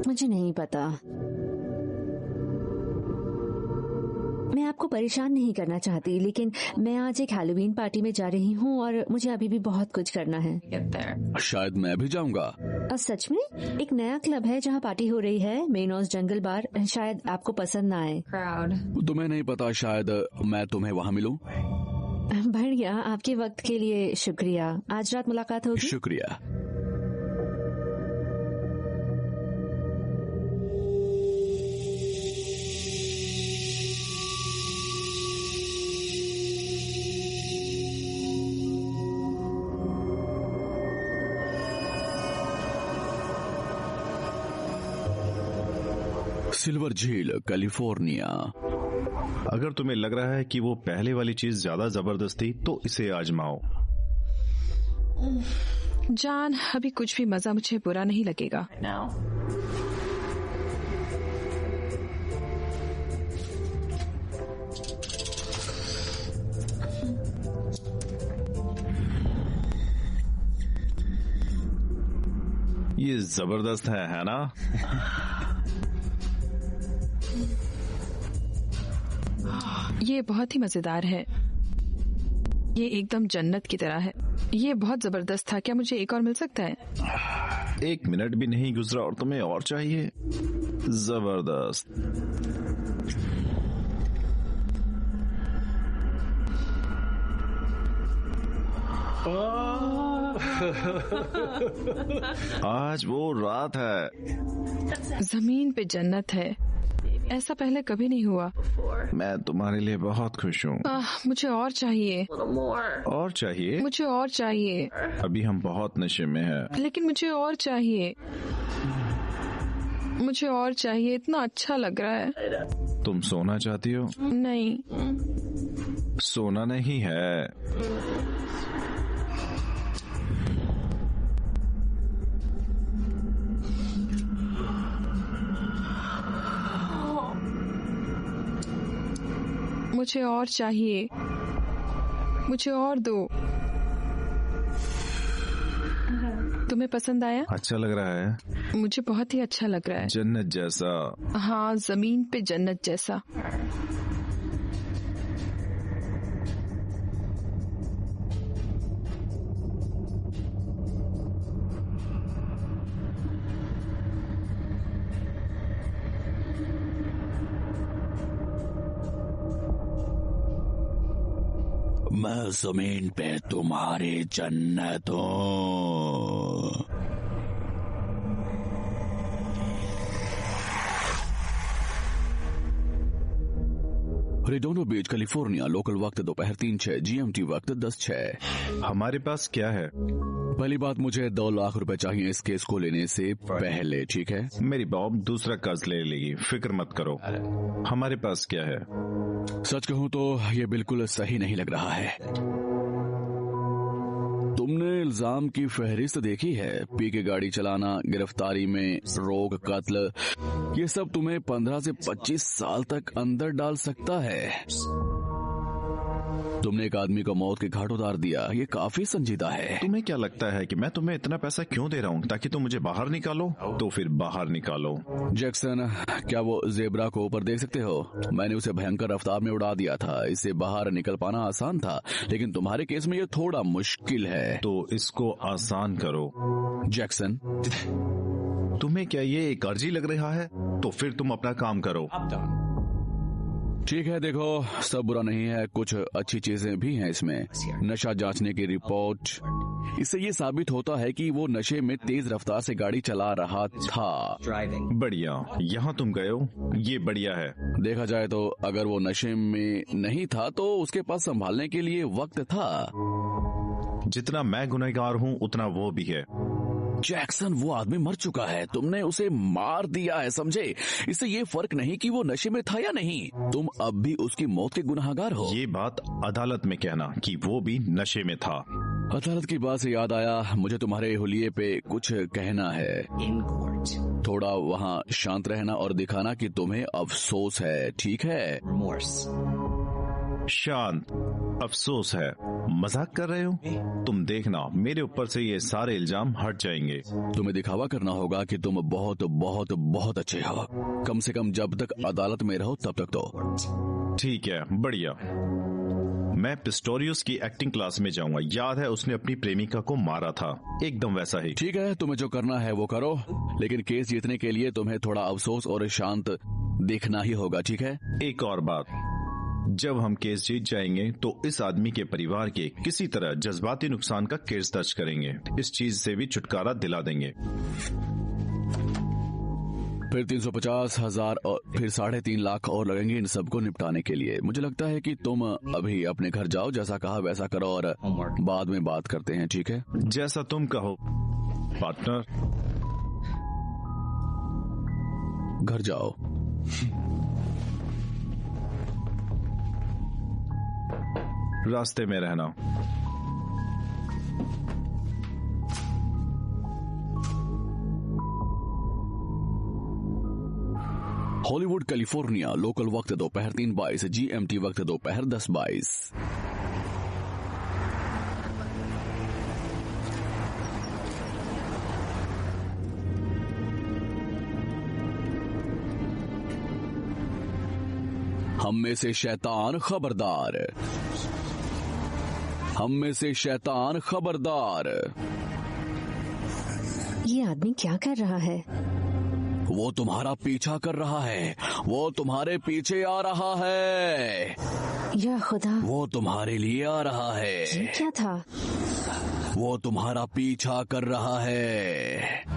मुझे नहीं पता। मैं आपको परेशान नहीं करना चाहती, लेकिन मैं आज एक हैलोवीन पार्टी में जा रही हूँ और मुझे अभी भी बहुत कुछ करना है। शायद मैं भी जाऊँगा। सच में? एक नया क्लब है जहाँ पार्टी हो रही है, मेनोस जंगल बार। शायद आपको पसंद ना आए। तुम्हें नहीं पता, शायद मैं तुम्हें वहाँ मिलूं। बढ़िया, आपके वक्त के लिए शुक्रिया। आज रात मुलाकात होगी। शुक्रिया। सिल्वर झील, कैलिफोर्निया। अगर तुम्हें लग रहा है कि वो पहले वाली चीज ज्यादा जबरदस्त थी तो इसे आजमाओ। जान, अभी कुछ भी मजा मुझे बुरा नहीं लगेगा। ये जबरदस्त है ना? ये बहुत ही मजेदार है। ये एकदम जन्नत की तरह है। ये बहुत जबरदस्त था। क्या मुझे एक और मिल सकता है? 1 मिनट भी नहीं गुजरा और तुम्हें और चाहिए? जबरदस्त। आज वो रात है। जमीन पे जन्नत है। ऐसा पहले कभी नहीं हुआ। मैं तुम्हारे लिए बहुत खुश हूँ। मुझे और चाहिए। और चाहिए? मुझे और चाहिए। अभी हम बहुत नशे में हैं। लेकिन मुझे और चाहिए। मुझे और चाहिए। इतना अच्छा लग रहा है। तुम सोना चाहती हो? नहीं, सोना नहीं है। मुझे और चाहिए। मुझे और दो। तुम्हें पसंद आया? अच्छा लग रहा है। मुझे बहुत ही अच्छा लग रहा है। जन्नत जैसा। हाँ, जमीन पे जन्नत जैसा। मैं जमीन पे तुम्हारी जन्नत हूँ। रेडोनो बीच, कैलिफोर्निया, लोकल वक्त दोपहर 3:06, GMT वक्त 10:06। हमारे पास क्या है? पहली बात, मुझे 2 लाख रुपए चाहिए इस केस को लेने से पहले, ठीक है? मेरी मॉम दूसरा कर्ज ले लेगी, फिक्र मत करो। हमारे पास क्या है? सच कहूँ तो ये बिल्कुल सही नहीं लग रहा है। तुमने इल्जाम की फहरिस्त देखी है? पी के गाड़ी चलाना, गिरफ्तारी में रोक, कत्ल, ये सब तुम्हें 15 से 25 साल तक अंदर डाल सकता है। तुमने एक आदमी को मौत के घाट उतार दिया, ये काफी संजीदा है। तुम्हें क्या लगता है कि मैं तुम्हें इतना पैसा क्यों दे रहा हूँ? ताकि तुम मुझे बाहर निकालो? तो फिर बाहर निकालो। जैक्सन, क्या वो जेब्रा को ऊपर देख सकते हो? मैंने उसे भयंकर रफ्तार में उड़ा दिया था। इससे बाहर निकल पाना आसान था, लेकिन तुम्हारे केस में ये थोड़ा मुश्किल है। तो इसको आसान करो। जैक्सन, तुम्हें क्या ये एक अर्जी लग रहा है? तो फिर तुम अपना काम करो। ठीक है, देखो सब बुरा नहीं है, कुछ अच्छी चीजें भी हैं इसमें। नशा जांचने की रिपोर्ट, इससे ये साबित होता है कि वो नशे में तेज रफ्तार से गाड़ी चला रहा था। बढ़िया, यहाँ तुम गए हो, ये बढ़िया है। देखा जाए तो अगर वो नशे में नहीं था तो उसके पास संभालने के लिए वक्त था। जितना मैं गुनहगार हूँ उतना वो भी है। जैक्सन, वो आदमी मर चुका है, तुमने उसे मार दिया है, समझे? इससे ये फर्क नहीं कि वो नशे में था या नहीं, तुम अब भी उसकी मौत के गुनहगार हो। ये बात अदालत में कहना कि वो भी नशे में था। अदालत की बात से याद आया, मुझे तुम्हारे हुलिये पे कुछ कहना है। थोड़ा वहाँ शांत रहना और दिखाना कि तुम्हें अफसोस है, ठीक है? शांत? अफसोस है? मजाक कर रहे हो? तुम देखना, मेरे ऊपर से ये सारे इल्जाम हट जाएंगे। तुम्हें दिखावा करना होगा कि तुम बहुत बहुत बहुत अच्छे हो, कम से कम जब तक अदालत में रहो तब तक तो। ठीक है, बढ़िया। मैं पिस्टोरियस की एक्टिंग क्लास में जाऊंगा। याद है उसने अपनी प्रेमिका को मारा था, एकदम वैसा ही। ठीक है, तुम्हें जो करना है वो करो, लेकिन केस जीतने के लिए तुम्हें थोड़ा अफसोस और शांत दिखना ही होगा, ठीक है? एक और बात, जब हम केस जीत जाएंगे तो इस आदमी के परिवार के किसी तरह जज्बाती नुकसान का केस दर्ज करेंगे। इस चीज से भी छुटकारा दिला देंगे। फिर 350,000 और फिर 3.5 लाख और लगेंगे इन सबको निपटाने के लिए। मुझे लगता है कि तुम अभी अपने घर जाओ, जैसा कहा वैसा करो और बाद में बात करते हैं, ठीक है? जैसा तुम कहो पार्टनर। घर जाओ। रास्ते में रहना। हॉलीवुड, कैलिफोर्निया, लोकल वक्त दोपहर 3:22, GMT वक्त दोपहर 10:22। हम में से शैतान खबरदार, हम में से शैतान खबरदार। ये आदमी क्या कर रहा है? वो तुम्हारा पीछा कर रहा है, वो तुम्हारे पीछे आ रहा है। या खुदा, वो तुम्हारे लिए आ रहा है। ये क्या था? वो तुम्हारा पीछा कर रहा है।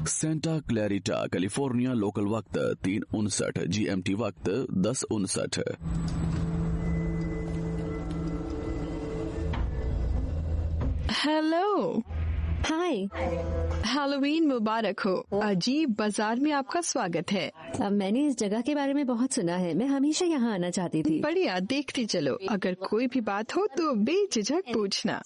सेंटा क्लैरिटा, कैलिफोर्निया, लोकल वक्त 3:59, GMT वक्त 10:59। हेलो। हाय। हैलोवीन मुबारक हो। अजीब बाजार में आपका स्वागत है। मैंने इस जगह के बारे में बहुत सुना है, मैं हमेशा यहाँ आना चाहती थी। बढ़िया, देखती चलो। अगर कोई भी बात हो तो बेझिझक पूछना।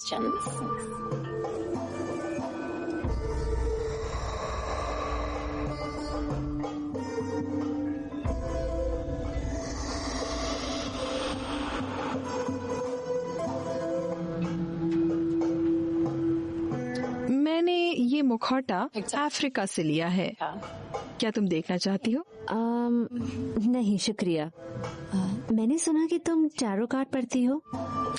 मैंने ये मुखौटा अफ्रीका से लिया है, क्या तुम देखना चाहती हो? नहीं शुक्रिया। मैंने सुना कि तुम टैरो कार्ड पढ़ती हो।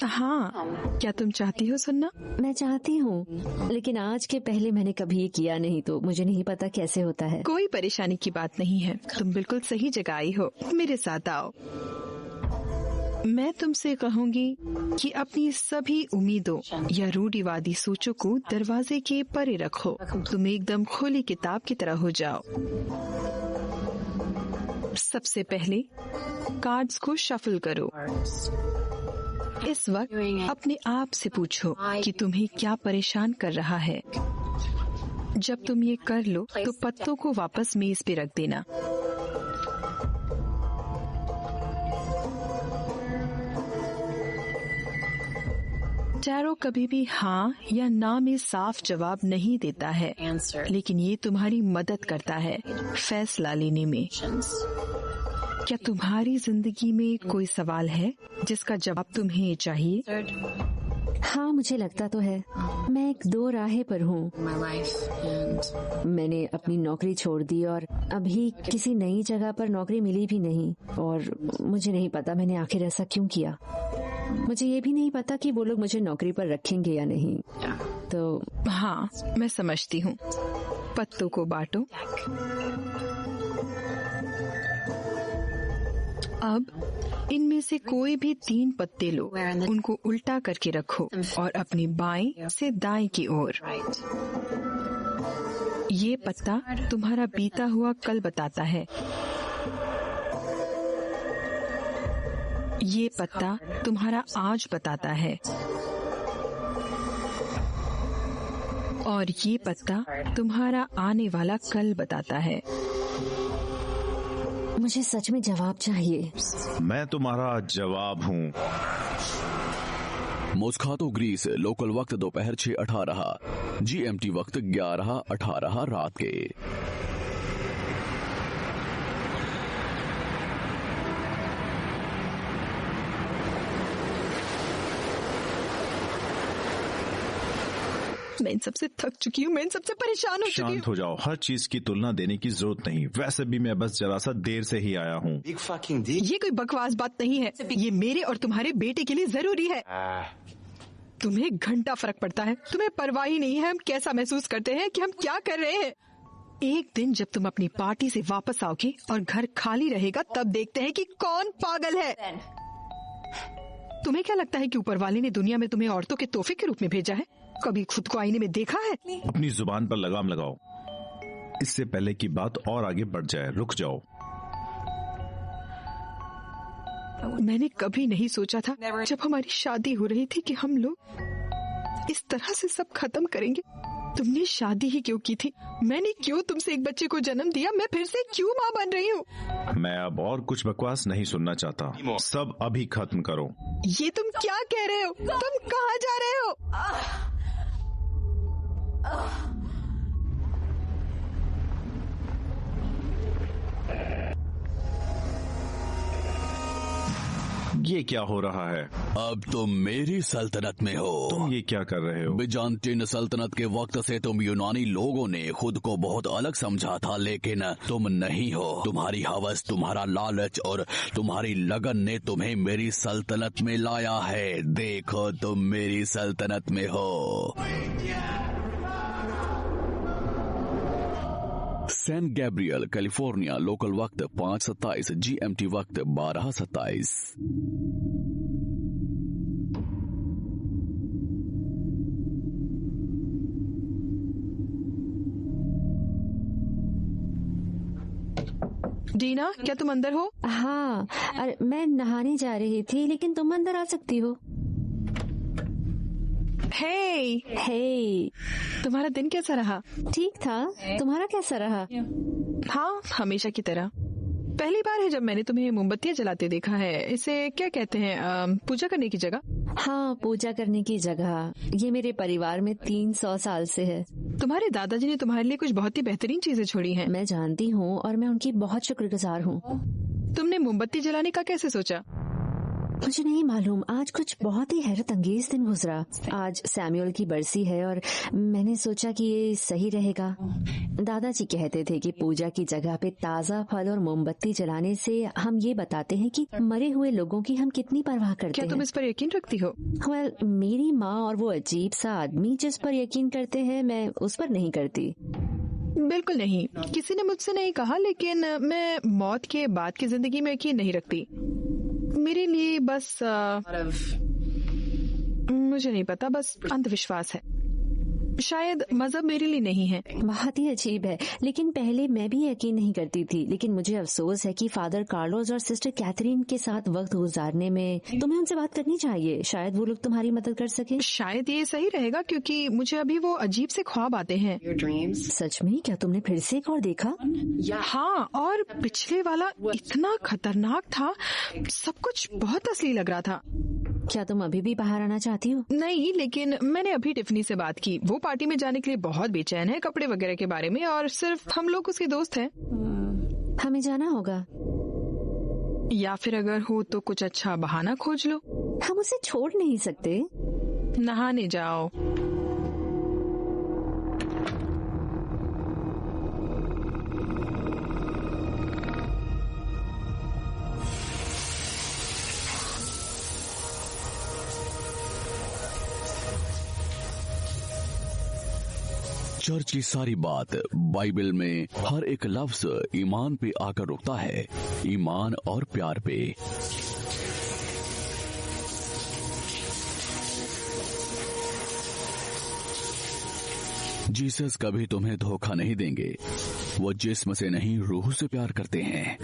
हाँ, क्या तुम चाहती हो सुनना? मैं चाहती हूँ, लेकिन आज के पहले मैंने कभी ये किया नहीं, तो मुझे नहीं पता कैसे होता है। कोई परेशानी की बात नहीं है, तुम बिल्कुल सही जगह आई हो। मेरे साथ आओ। मैं तुमसे कहूँगी कि अपनी सभी उम्मीदों या रूढ़िवादी सोचों को दरवाजे के परे रखो। तुम एकदम खुली किताब की तरह हो जाओ। सबसे पहले कार्ड्स को शफल करो। इस वक्त अपने आप से पूछो कि तुम्हें क्या परेशान कर रहा है। जब तुम ये कर लो तो पत्तों को वापस मेज पे रख देना। टैरो कभी भी हाँ या ना में साफ जवाब नहीं देता है, लेकिन ये तुम्हारी मदद करता है फैसला लेने में। क्या तुम्हारी जिंदगी में कोई सवाल है जिसका जवाब तुम्हें चाहिए? हाँ, मुझे लगता तो है। मैं एक दो राहे पर हूँ। मैंने अपनी नौकरी छोड़ दी और अभी किसी नई जगह पर नौकरी मिली भी नहीं, और मुझे नहीं पता मैंने आखिर ऐसा क्यों किया। मुझे ये भी नहीं पता कि वो लोग मुझे नौकरी पर रखेंगे या नहीं। तो हाँ, मैं समझती हूँ। पत्तों को बांटो। अब इनमें से कोई भी 3 पत्ते लो, उनको उल्टा करके रखो और अपनी बाएं से दाएं की ओर। ये पत्ता तुम्हारा बीता हुआ कल बताता है। ये पत्ता तुम्हारा आज बताता है, और ये पत्ता तुम्हारा आने वाला कल बताता है। मुझे सच में जवाब चाहिए। मैं तुम्हारा जवाब हूँ। मोस्कातो ग्रीस लोकल वक्त दोपहर 6:18, GMT वक्त 11:18 रात के। मैं इन सबसे थक चुकी हूँ, मैं इन सबसे परेशान हो चुकी हूँ। शांत हो जाओ, हर चीज की तुलना देने की जरूरत नहीं। वैसे भी मैं बस जरा सा देर से ही आया हूँ। ये कोई बकवास बात नहीं है। ये मेरे और तुम्हारे बेटे के लिए जरूरी है। तुम्हें घंटा फर्क पड़ता है, तुम्हें परवाह ही नहीं है हम कैसा महसूस करते हैं, कि हम क्या कर रहे हैं। एक दिन जब तुम अपनी पार्टी से वापस आओगे और घर खाली रहेगा, तब देखते हैं कि कौन पागल है। तुम्हें क्या लगता है कि ऊपर वाले ने दुनिया में तुम्हें औरतों के तोहफे के रूप में भेजा है? कभी खुद को आईने में देखा है? अपनी जुबान पर लगाम लगाओ, इससे पहले कि बात और आगे बढ़ जाए। रुक जाओ। मैंने कभी नहीं सोचा था जब हमारी शादी हो रही थी कि हम लोग इस तरह से सब खत्म करेंगे। तुमने शादी ही क्यों की थी? मैंने क्यों तुमसे एक बच्चे को जन्म दिया? मैं फिर से क्यों माँ बन रही हूँ? मैं अब और कुछ बकवास नहीं सुनना चाहता। सब अभी खत्म करो। ये तुम क्या कह रहे हो? तुम कहाँ जा रहे हो? ये क्या हो रहा है? अब तुम मेरी सल्तनत में हो। तुम ये क्या कर रहे हो? बिजान्टिन सल्तनत के वक्त से तुम यूनानी लोगों ने खुद को बहुत अलग समझा था, लेकिन तुम नहीं हो। तुम्हारी हवस, तुम्हारा लालच और तुम्हारी लगन ने तुम्हें मेरी सल्तनत में लाया है। देखो, तुम मेरी सल्तनत में हो। सैन गैब्रियल, कैलिफोर्निया लोकल वक्त 5:27, GMT वक्त 12:27। डीना, क्या तुम अंदर हो? हाँ, अरे मैं नहाने जा रही थी, लेकिन तुम अंदर आ सकती हो। हे, तुम्हारा दिन कैसा रहा? ठीक था। तुम्हारा कैसा रहा? हाँ, हमेशा की तरह। पहली बार है जब मैंने तुम्हें मोमबत्तियाँ जलाते देखा है। इसे क्या कहते हैं? पूजा करने की जगह? हाँ, पूजा करने की जगह। ये मेरे परिवार में 300 साल से है। तुम्हारे दादाजी ने तुम्हारे लिए कुछ बहुत ही बेहतरीन चीजें छोड़ी हैं। मैं जानती हूँ और मैं उनकी बहुत शुक्रगुजार हूँ। तुमने मोमबत्ती जलाने का कैसे सोचा? मुझे नहीं मालूम, आज कुछ बहुत ही हैरत अंगेज दिन गुजरा। आज सैमुअल की बरसी है और मैंने सोचा कि ये सही रहेगा। दादाजी कहते थे कि पूजा की जगह पे ताज़ा फल और मोमबत्ती जलाने से हम ये बताते हैं कि मरे हुए लोगों की हम कितनी परवाह करते हैं। क्या तुम इस पर यकीन रखती हो? वेल, मेरी माँ और वो अजीब सा आदमी जिस पर यकीन करते हैं, मैं उस पर नहीं करती। बिल्कुल नहीं, किसी ने मुझसे नहीं कहा, लेकिन मैं मौत के बाद की जिंदगी में यकीन नहीं रखती। मेरे लिए बस मुझे नहीं पता, बस अंधविश्वास है। शायद मजहब मेरे लिए नहीं है। बहुत ही अजीब है, लेकिन पहले मैं भी यकीन नहीं करती थी, लेकिन मुझे अफसोस है कि फादर कार्लोस और सिस्टर कैथरीन के साथ वक्त गुजारने में तुम्हें उनसे बात करनी चाहिए। शायद वो लोग तुम्हारी मदद कर सके। शायद ये सही रहेगा, क्योंकि मुझे अभी वो अजीब से ख्वाब आते हैं। सच में? क्या तुमने फिर से एक और देखा? हाँ, और पिछले वाला इतना खतरनाक था, सब कुछ बहुत असली लग रहा था। क्या तुम अभी भी बाहर आना चाहती हो? नहीं, लेकिन मैंने अभी टिफनी से बात की। वो पार्टी में जाने के लिए बहुत बेचैन है, कपड़े वगैरह के बारे में, और सिर्फ हम लोग उसके दोस्त हैं। हमें जाना होगा। या फिर अगर हो तो कुछ अच्छा बहाना खोज लो। हम उसे छोड़ नहीं सकते। नहाने जाओ। चर्च की सारी बात बाइबल में हर एक लफ्ज ईमान पे आकर रुकता है, ईमान और प्यार पे। जीसस कभी तुम्हें धोखा नहीं देंगे। वो जिस्म से नहीं, रूह से प्यार करते हैं।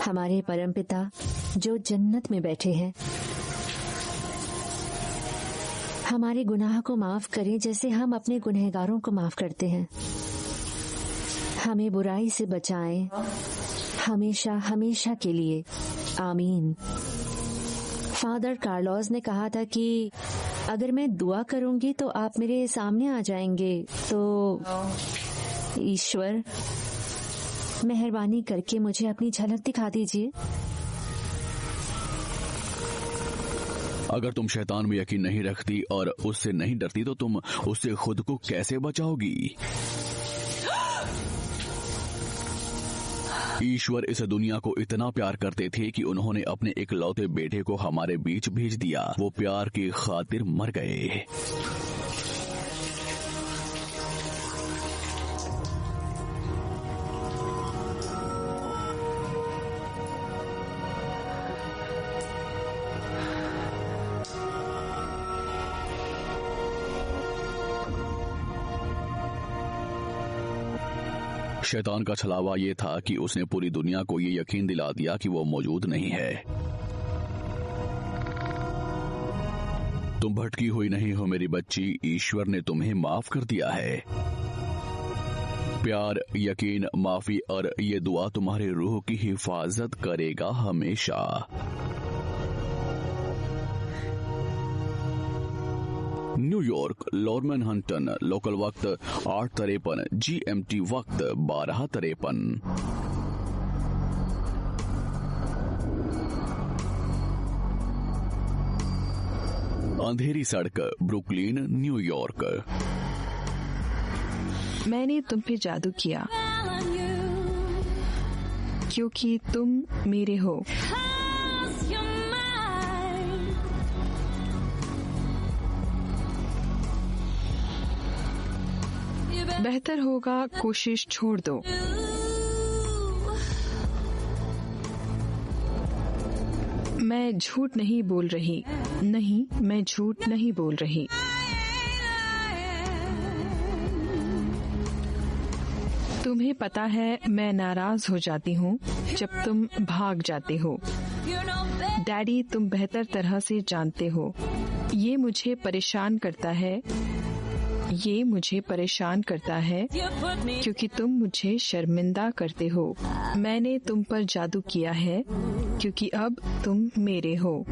हमारे परमपिता जो जन्नत में बैठे हैं, हमारे गुनाह को माफ करें जैसे हम अपने गुनहगारों को माफ करते हैं। हमें बुराई से बचाएं हमेशा हमेशा के लिए, आमीन। फादर कार्लोस ने कहा था कि अगर मैं दुआ करूंगी तो आप मेरे सामने आ जाएंगे। तो ईश्वर, मेहरबानी करके मुझे अपनी झलक दिखा दीजिए। अगर तुम शैतान में यकीन नहीं रखती और उससे नहीं डरती तो तुम उससे खुद को कैसे बचाओगी? ईश्वर इस दुनिया को इतना प्यार करते थे कि उन्होंने अपने इकलौते बेटे को हमारे बीच भेज दिया। वो प्यार की खातिर मर गए। शैतान का छलावा ये था कि उसने पूरी दुनिया को ये यकीन दिला दिया कि वो मौजूद नहीं है। तुम भटकी हुई नहीं हो मेरी बच्ची, ईश्वर ने तुम्हें माफ कर दिया है। प्यार, यकीन, माफी और ये दुआ तुम्हारे रूह की हिफाजत करेगा हमेशा। न्यूयॉर्क, लॉर्मन हंटन, लोकल वक्त 8:53, GMT वक्त 12:53। अंधेरी सड़क, ब्रुकलिन, न्यूयॉर्क। मैंने तुम पे जादू किया क्योंकि तुम मेरे हो। बेहतर होगा कोशिश छोड़ दो। मैं झूठ नहीं बोल रही। नहीं, मैं झूठ नहीं बोल रही। तुम्हें पता है मैं नाराज हो जाती हूँ जब तुम भाग जाते हो। डैडी, तुम बेहतर तरह से जानते हो ये मुझे परेशान करता है। ये मुझे परेशान करता है क्योंकि तुम मुझे शर्मिंदा करते हो। मैंने तुम पर जादू किया है क्योंकि अब तुम मेरे हो।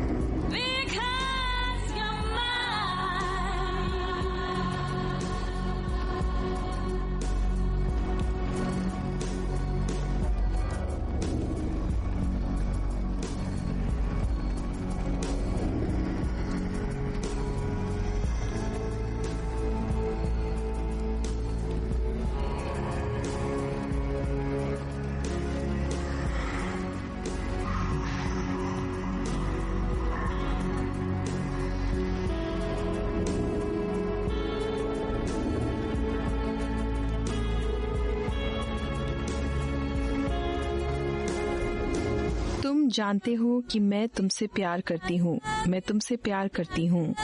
तुम जानते हो कि मैं तुमसे प्यार करती हूँ, मैं तुमसे प्यार करती हूँ,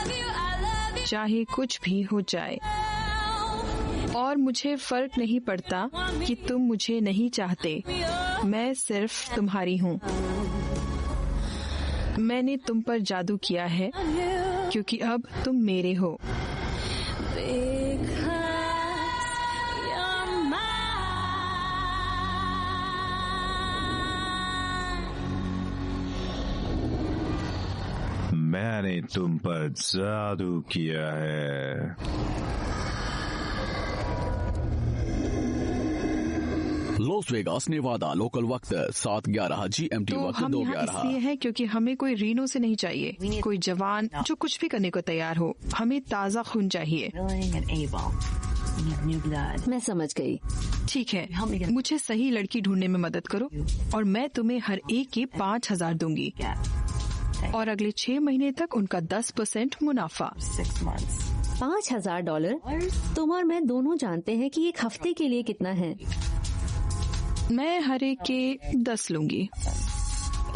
चाहे कुछ भी हो जाए। और मुझे फर्क नहीं पड़ता कि तुम मुझे नहीं चाहते, मैं सिर्फ तुम्हारी हूँ। मैंने तुम पर जादू किया है क्योंकि अब तुम मेरे हो। मैंने तुम पर जादू किया है। लॉस वेगास नेवादा लोकल वक्त 7:11 GMT तो वक्त हम यहाँ 2:11। इसलिए हैं क्योंकि हमें कोई रीनो से नहीं चाहिए, कोई जवान जो कुछ भी करने को तैयार हो। हमें ताज़ा खून चाहिए। मैं समझ गई। ठीक है, मुझे सही लड़की ढूंढने में मदद करो और मैं तुम्हें हर एक के 5,000 दूंगी और अगले 6 महीने तक उनका 10% मुनाफा। $5,000? तुम और मैं दोनों जानते हैं कि एक हफ्ते के लिए कितना है। मैं हर एक के 10 लूंगी।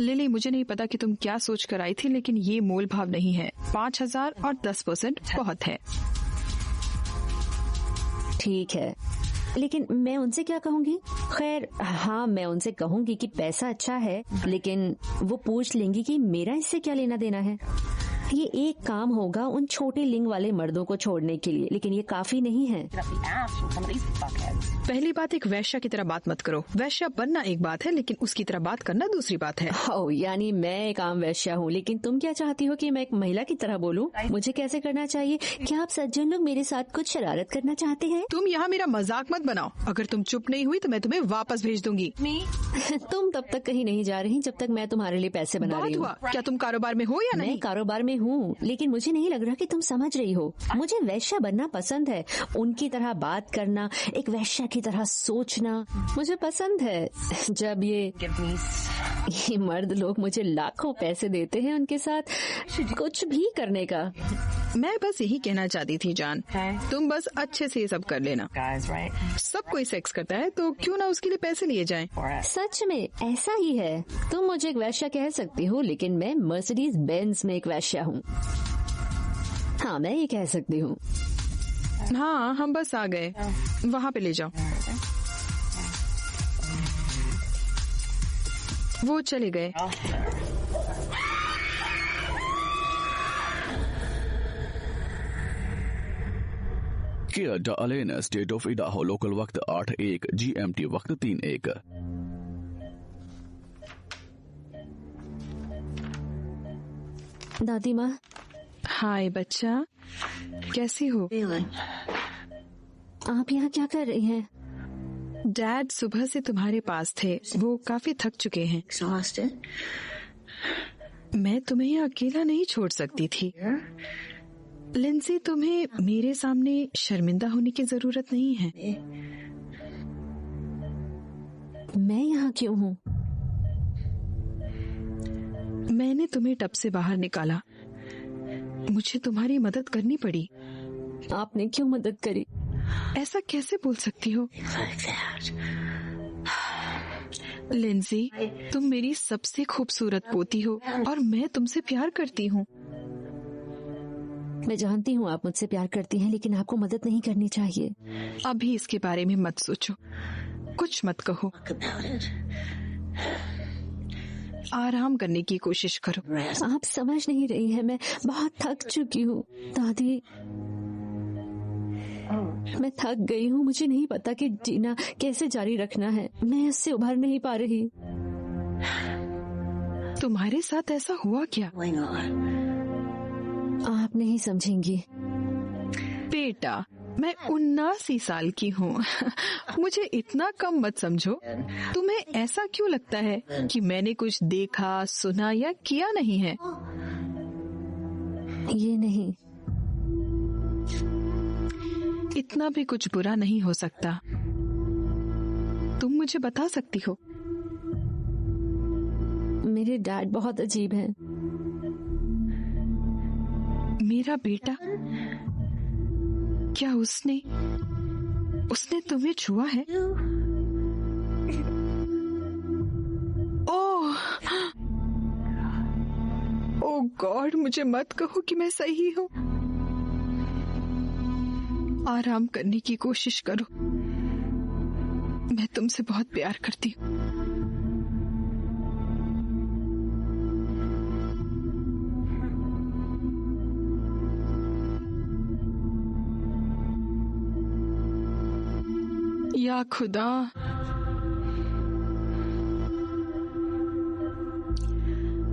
लिली, मुझे नहीं पता कि तुम क्या सोच कर आई थी, लेकिन ये मोल भाव नहीं है। 5,000 और 10% बहुत है। ठीक है, लेकिन मैं उनसे क्या कहूँगी? खैर हाँ, मैं उनसे कहूँगी कि पैसा अच्छा है, लेकिन वो पूछ लेंगी कि मेरा इससे क्या लेना देना है। ये एक काम होगा उन छोटे लिंग वाले मर्दों को छोड़ने के लिए, लेकिन ये काफी नहीं है। पहली बात, एक वैश्या की तरह बात मत करो। वैश्या बनना एक बात है, लेकिन उसकी तरह बात करना दूसरी बात है। ओह, यानी मैं एक आम वैश्या हूँ, लेकिन तुम क्या चाहती हो कि मैं एक महिला की तरह बोलूँ? मुझे कैसे करना चाहिए? क्या आप सज्जन लोग मेरे साथ कुछ शरारत करना चाहते हैं? तुम यहाँ मेरा मजाक मत बनाओ। अगर तुम चुप नहीं हुई तो मैं तुम्हें वापस भेज दूंगी। तुम तब तक कहीं नहीं जा रही जब तक मैं तुम्हारे लिए पैसे बना रही हूँ। क्या तुम कारोबार में हो या नहीं? मैं कारोबार में हूँ, लेकिन मुझे नहीं लग रहा कि तुम समझ रही हो। मुझे वैश्या बनना पसंद है, उनकी तरह बात करना, एक वैश्या की तरह सोचना मुझे पसंद है। जब ये मर्द लोग मुझे लाखों पैसे देते हैं उनके साथ कुछ भी करने का। मैं बस यही कहना चाहती थी जान, तुम बस अच्छे से ये सब कर लेना। सब कोई सेक्स करता है तो क्यों ना उसके लिए पैसे लिए जाएं। सच में ऐसा ही है। तुम मुझे एक वैश्या कह सकती हो, लेकिन मैं मर्सिडीज बेंज में एक वैश्या हूँ। हाँ, मैं ये कह सकती हूँ। हाँ, हम बस आ गए। वहाँ पे ले जाओ। वो चले गए। Coeur d'Alene state of Idaho local वक्त 8:01 GMT वक्त 3:01। दादी माँ। हाय बच्चा, कैसी हो? आप यहाँ क्या कर रही हैं? डैड सुबह से तुम्हारे पास थे, वो काफी थक चुके हैं। मैं तुम्हें यहाँ अकेला नहीं छोड़ सकती थी। लिंसी, तुम्हें मेरे सामने शर्मिंदा होने की जरूरत नहीं है। मैं यहाँ क्यों हूँ? मैंने तुम्हें टब से बाहर निकाला, मुझे तुम्हारी मदद करनी पड़ी। आपने क्यों मदद करी? ऐसा कैसे बोल सकती हो? लिंसी, तुम मेरी सबसे खूबसूरत पोती हो और मैं तुमसे प्यार करती हूँ। मैं जानती हूँ आप मुझसे प्यार करती हैं, लेकिन आपको मदद नहीं करनी चाहिए। अभी इसके बारे में मत सोचो, कुछ मत कहो, आराम करने की कोशिश करो। आप समझ नहीं रही हैं, मैं बहुत थक चुकी हूँ। दादी, मैं थक गई हूँ। मुझे नहीं पता कि जीना कैसे जारी रखना है। मैं इससे उभर नहीं पा रही। तुम्हारे साथ ऐसा हुआ क्या? आप नहीं समझेंगी। बेटा, मैं 79 साल की हूँ। मुझे इतना कम मत समझो। तुम्हें ऐसा क्यों लगता है कि मैंने कुछ देखा, सुना या किया नहीं है? ये नहीं, इतना भी कुछ बुरा नहीं हो सकता। तुम मुझे बता सकती हो। मेरे डैड बहुत अजीब हैं। मेरा बेटा? क्या उसने तुम्हें छुआ है? ओह, ओह गॉड, मुझे मत कहो कि मैं सही हूँ। आराम करने की कोशिश करो, मैं तुमसे बहुत प्यार करती हूँ। या खुदा,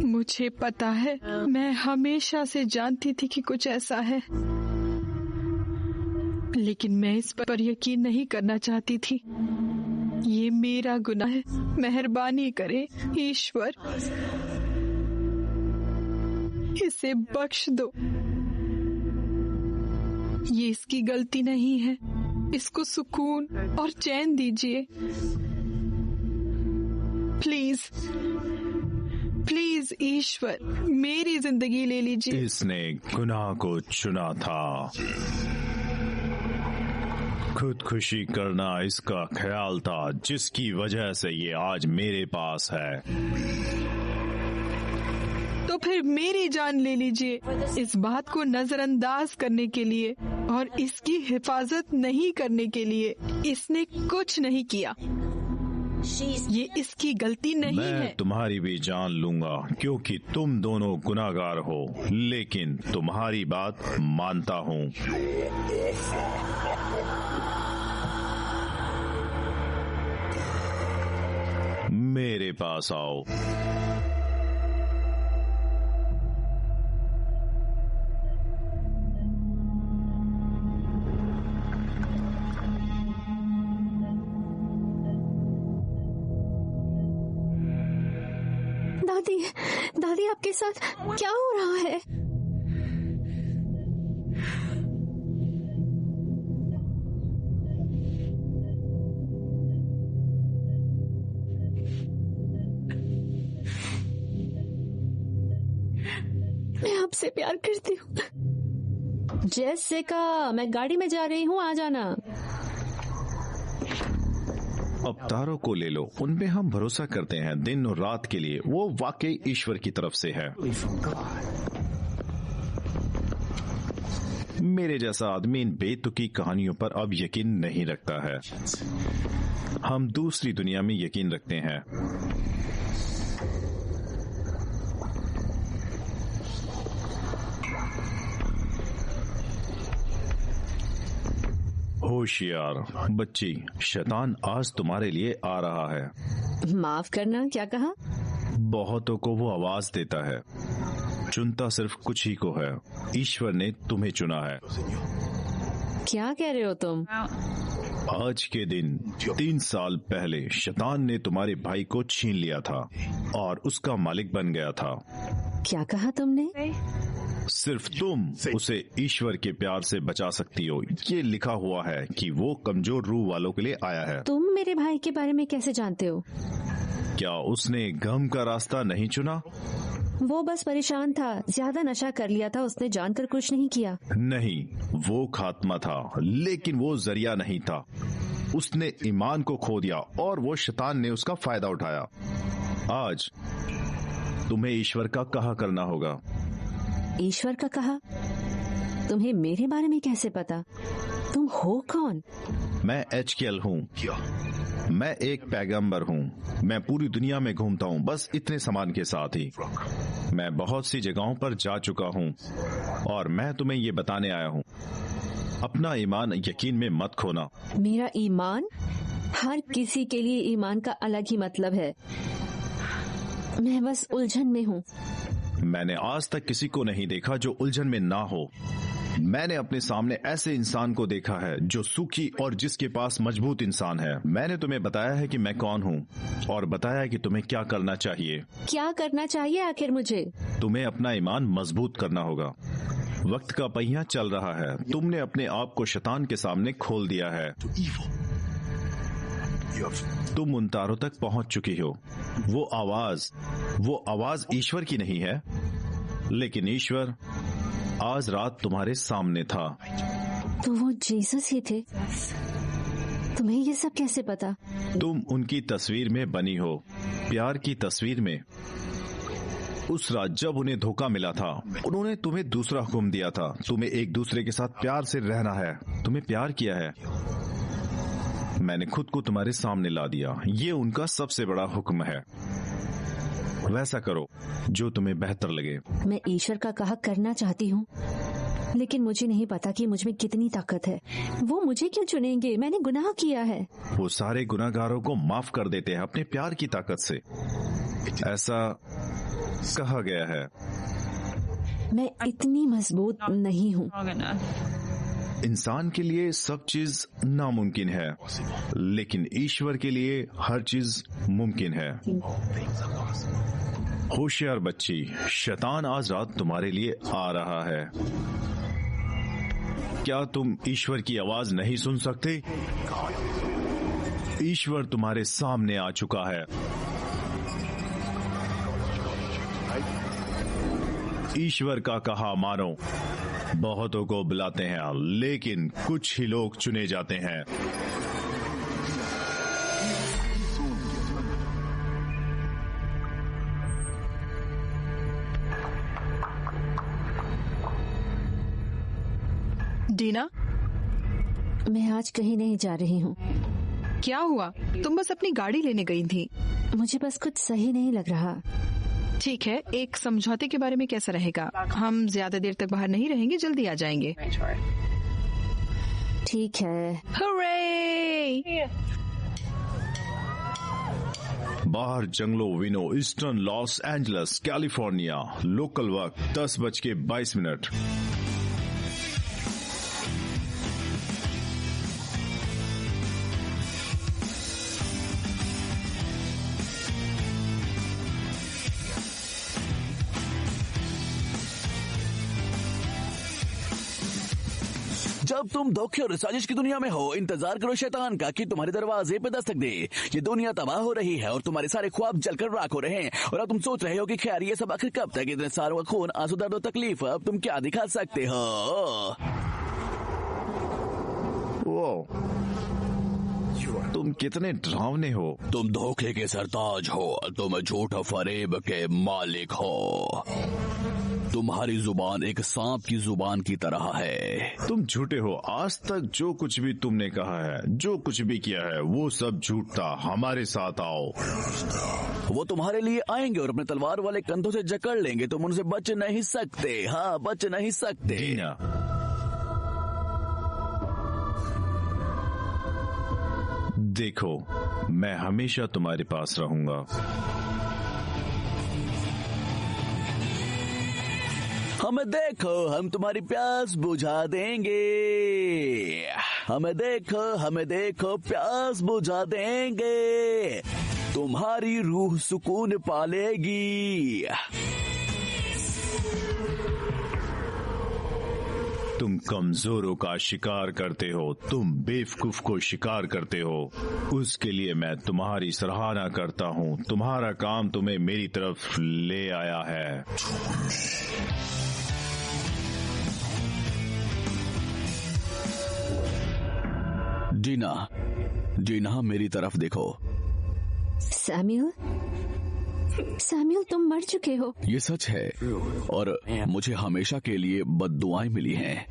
मुझे पता है, मैं हमेशा से जानती थी कि कुछ ऐसा है, लेकिन मैं इस पर यकीन नहीं करना चाहती थी। ये मेरा गुनाह है, मेहरबानी करें ईश्वर, इसे बख्श दो। ये इसकी गलती नहीं है, इसको सुकून और चैन दीजिए। प्लीज प्लीज ईश्वर, मेरी जिंदगी ले लीजिए। इसने गुनाह को चुना था, खुदकुशी करना इसका ख्याल था, जिसकी वजह से ये आज मेरे पास है। तो फिर मेरी जान ले लीजिए, इस बात को नजरअंदाज करने के लिए और इसकी हिफाजत नहीं करने के लिए। इसने कुछ नहीं किया, ये इसकी गलती नहीं है। मैं तुम्हारी भी जान लूंगा क्योंकि तुम दोनों गुनाहगार हो, लेकिन तुम्हारी बात मानता हूँ। मेरे पास आओ। दादी, दादी आपके साथ क्या हो रहा है? मैं आपसे प्यार करती हूँ। जेसिका, मैं गाड़ी में जा रही हूँ, आ जाना। अब तारों को ले लो, उन पे हम भरोसा करते हैं दिन और रात के लिए। वो वाकई ईश्वर की तरफ से है। मेरे जैसा आदमी इन बेतुकी कहानियों पर अब यकीन नहीं रखता है। हम दूसरी दुनिया में यकीन रखते हैं। होशियार बच्ची, शैतान आज तुम्हारे लिए आ रहा है। माफ करना, क्या कहा? बहुतों को वो आवाज देता है, चुनता सिर्फ कुछ ही को है। ईश्वर ने तुम्हें चुना है। क्या कह रहे हो तुम? आज के दिन 3 साल पहले शैतान ने तुम्हारे भाई को छीन लिया था और उसका मालिक बन गया था। क्या कहा तुमने? सिर्फ तुम उसे ईश्वर के प्यार से बचा सकती हो। ये लिखा हुआ है कि वो कमजोर रूह वालों के लिए आया है। तुम मेरे भाई के बारे में कैसे जानते हो? क्या उसने गम का रास्ता नहीं चुना? वो बस परेशान था, ज्यादा नशा कर लिया था, उसने जानकर कुछ नहीं किया। नहीं, वो खात्मा था, लेकिन वो जरिया नहीं था। उसने ईमान को खो दिया और वो शैतान ने उसका फायदा उठाया। आज तुम्हें ईश्वर का कहा करना होगा। ईश्वर का कहा? तुम्हें मेरे बारे में कैसे पता? तुम हो कौन? मैं HKL हूँ। मैं एक पैगंबर हूँ। मैं पूरी दुनिया में घूमता हूँ, बस इतने सामान के साथ ही। मैं बहुत सी जगहों पर जा चुका हूँ और मैं तुम्हें ये बताने आया हूँ, अपना ईमान यकीन में मत खोना। मेरा ईमान? हर किसी के लिए ईमान का अलग ही मतलब है। मैं बस उलझन में हूँ। मैंने आज तक किसी को नहीं देखा जो उलझन में ना हो। मैंने अपने सामने ऐसे इंसान को देखा है जो सुखी और जिसके पास मजबूत इंसान है। मैंने तुम्हें बताया है कि मैं कौन हूँ और बताया कि तुम्हें क्या करना चाहिए। क्या करना चाहिए आखिर मुझे? तुम्हें अपना ईमान मजबूत करना होगा। वक्त का पहिया चल रहा है। तुमने अपने आप को शैतान के सामने खोल दिया है। तुम उन तारों तक पहुंच चुकी हो। वो आवाज ईश्वर की नहीं है, लेकिन ईश्वर आज रात तुम्हारे सामने था। तो वो जीसस ही थे। तुम्हें ये सब कैसे पता? तुम उनकी तस्वीर में बनी हो, प्यार की तस्वीर में। उस रात जब उन्हें धोखा मिला था, उन्होंने तुम्हें दूसरा हुक्म दिया था। तुम्हें एक दूसरे के साथ प्यार से रहना है। तुम्हें प्यार किया है। मैंने खुद को तुम्हारे सामने ला दिया। ये उनका सबसे बड़ा हुक्म है। वैसा करो जो तुम्हें बेहतर लगे। मैं ईश्वर का कहा करना चाहती हूँ, लेकिन मुझे नहीं पता कि मुझ में कितनी ताकत है। वो मुझे क्यों चुनेंगे? मैंने गुनाह किया है। वो सारे गुनाहगारों को माफ कर देते हैं अपने प्यार की ताकत से। ऐसा कहा गया है। मैं इतनी मजबूत नहीं हूँ। इंसान के लिए सब चीज नामुमकिन है, लेकिन ईश्वर के लिए हर चीज मुमकिन है। होशियार बच्ची, शैतान आज रात तुम्हारे लिए आ रहा है। क्या तुम ईश्वर की आवाज नहीं सुन सकते? ईश्वर तुम्हारे सामने आ चुका है। ईश्वर का कहा मानो। बहुतों को बुलाते हैं, लेकिन कुछ ही लोग चुने जाते हैं। डीना, मैं आज कहीं नहीं जा रही हूँ। क्या हुआ? तुम बस अपनी गाड़ी लेने गई थी। मुझे बस कुछ सही नहीं लग रहा। ठीक है, एक समझौते के बारे में कैसा रहेगा? हम ज्यादा देर तक बाहर नहीं रहेंगे, जल्दी आ जाएंगे। ठीक है। हुर्रे! बाहर जंगलों विनो, eastern Los Angeles, California. Local वक्त 10:22। जब तुम धोखे और साजिश की दुनिया में हो, इंतजार करो शैतान का कि तुम्हारे दरवाजे पे दस्तक दे। ये दुनिया तबाह हो रही है और तुम्हारे सारे ख्वाब जलकर राख हो रहे हैं, और अब तुम सोच रहे हो कि खैर ये सब आखिर कब तक? इतने सारों का खून, आंसू, दर्द और तकलीफ, अब तुम क्या दिखा सकते हो? वो तुम कितने डरावने हो। तुम धोखे के सरताज हो, तुम झूठ फरेब के मालिक हो। तुम्हारी जुबान एक सांप की जुबान की तरह है। तुम झूठे हो। आज तक जो कुछ भी तुमने कहा है, जो कुछ भी किया है, वो सब झूठ था। हमारे साथ आओ। वो तुम्हारे लिए आएंगे और अपने तलवार वाले कंधों से जकड़ लेंगे। तुम उनसे बच नहीं सकते। हाँ, बच नहीं सकते। डीना, देखो, मैं हमेशा तुम्हारे पास रहूंगा। हमें देखो, हम तुम्हारी प्यास बुझा देंगे। हमें देखो, प्यास बुझा देंगे। तुम्हारी रूह सुकून पालेगी। तुम कमजोरों का शिकार करते हो, तुम बेवकूफ को शिकार करते हो। उसके लिए मैं तुम्हारी सराहना करता हूँ। तुम्हारा काम तुम्हें मेरी तरफ ले आया है। जीना, मेरी तरफ देखो। सैम्यूल, तुम मर चुके हो। ये सच है, और मुझे हमेशा के लिए बद्दुआएं मिली हैं।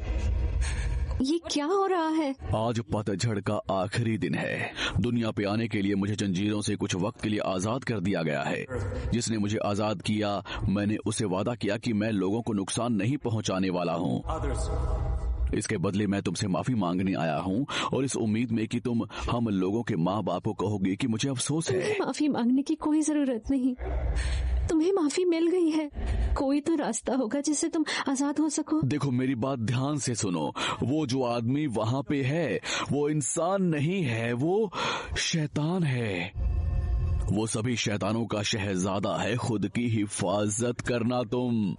ये क्या हो रहा है? आज पतझड़ का आखिरी दिन है। दुनिया पे आने के लिए मुझे जंजीरों से कुछ वक्त के लिए आजाद कर दिया गया है। जिसने मुझे आजाद किया, मैंने उसे वादा किया कि मैं लोगों को नुकसान नहीं पहुंचाने वाला हूँ। इसके बदले मैं तुमसे माफी मांगने आया हूँ, और इस उम्मीद में कि तुम हम लोगों के माँ बाप को कहोगे कि मुझे अफसोस है। माफी मांगने की कोई जरूरत नहीं। तुम्हें माफी मिल गई है। कोई तो रास्ता होगा जिससे तुम आजाद हो सको। देखो, मेरी बात ध्यान से सुनो। वो जो आदमी वहाँ पे है, वो इंसान नहीं है, वो शैतान है। वो सभी शैतानों का शहजादा है। खुद की हिफाजत करना तुम।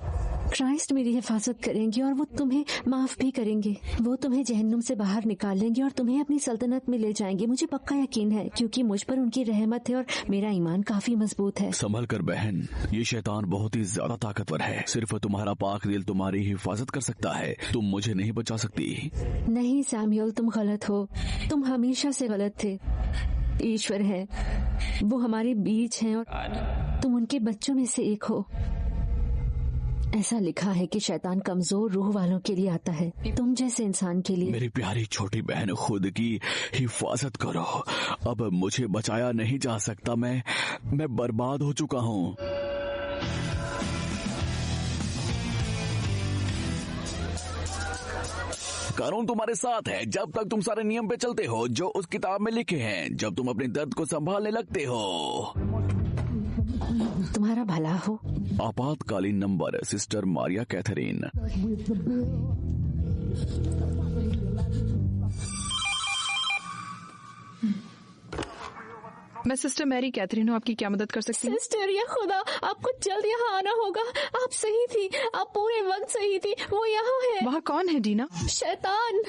क्राइस्ट मेरी हिफाजत करेंगे और वो तुम्हें माफ भी करेंगे। वो तुम्हें जहन्नुम से बाहर निकालेंगे और तुम्हें अपनी सल्तनत में ले जाएंगे। मुझे पक्का यकीन है, क्योंकि मुझ पर उनकी रहमत है और मेरा ईमान काफी मजबूत है। संभल कर बहन, ये शैतान बहुत ही ज्यादा ताकतवर है। सिर्फ तुम्हारा पाक दिल तुम्हारी हिफाजत कर सकता है। तुम मुझे नहीं बचा सकती। नहीं सैम्यूल, तुम गलत हो। तुम हमेशा से गलत थे। ईश्वर है, वो हमारे बीच हैं और तुम उनके बच्चों में से एक हो। ऐसा लिखा है कि शैतान कमजोर रूह वालों के लिए आता है, तुम जैसे इंसान के लिए। मेरी प्यारी छोटी बहन, खुद की हिफाजत करो। अब मुझे बचाया नहीं जा सकता, मैं बर्बाद हो चुका हूँ। कानून तुम्हारे साथ है जब तक तुम सारे नियम पे चलते हो जो उस किताब में लिखे हैं। जब तुम अपने दर्द को संभालने लगते हो। तुम्हारा भला हो। आपातकालीन नंबर, सिस्टर मारिया कैथरीन। मैं सिस्टर मैरी कैथरीन हूँ, आपकी क्या मदद कर सकती हूँ? सिस्टर, या खुदा, आपको जल्द यहाँ आना होगा। आप सही थी, आप पूरे वक्त सही थी। वो यहाँ है। वहाँ कौन है डीना? शैतान।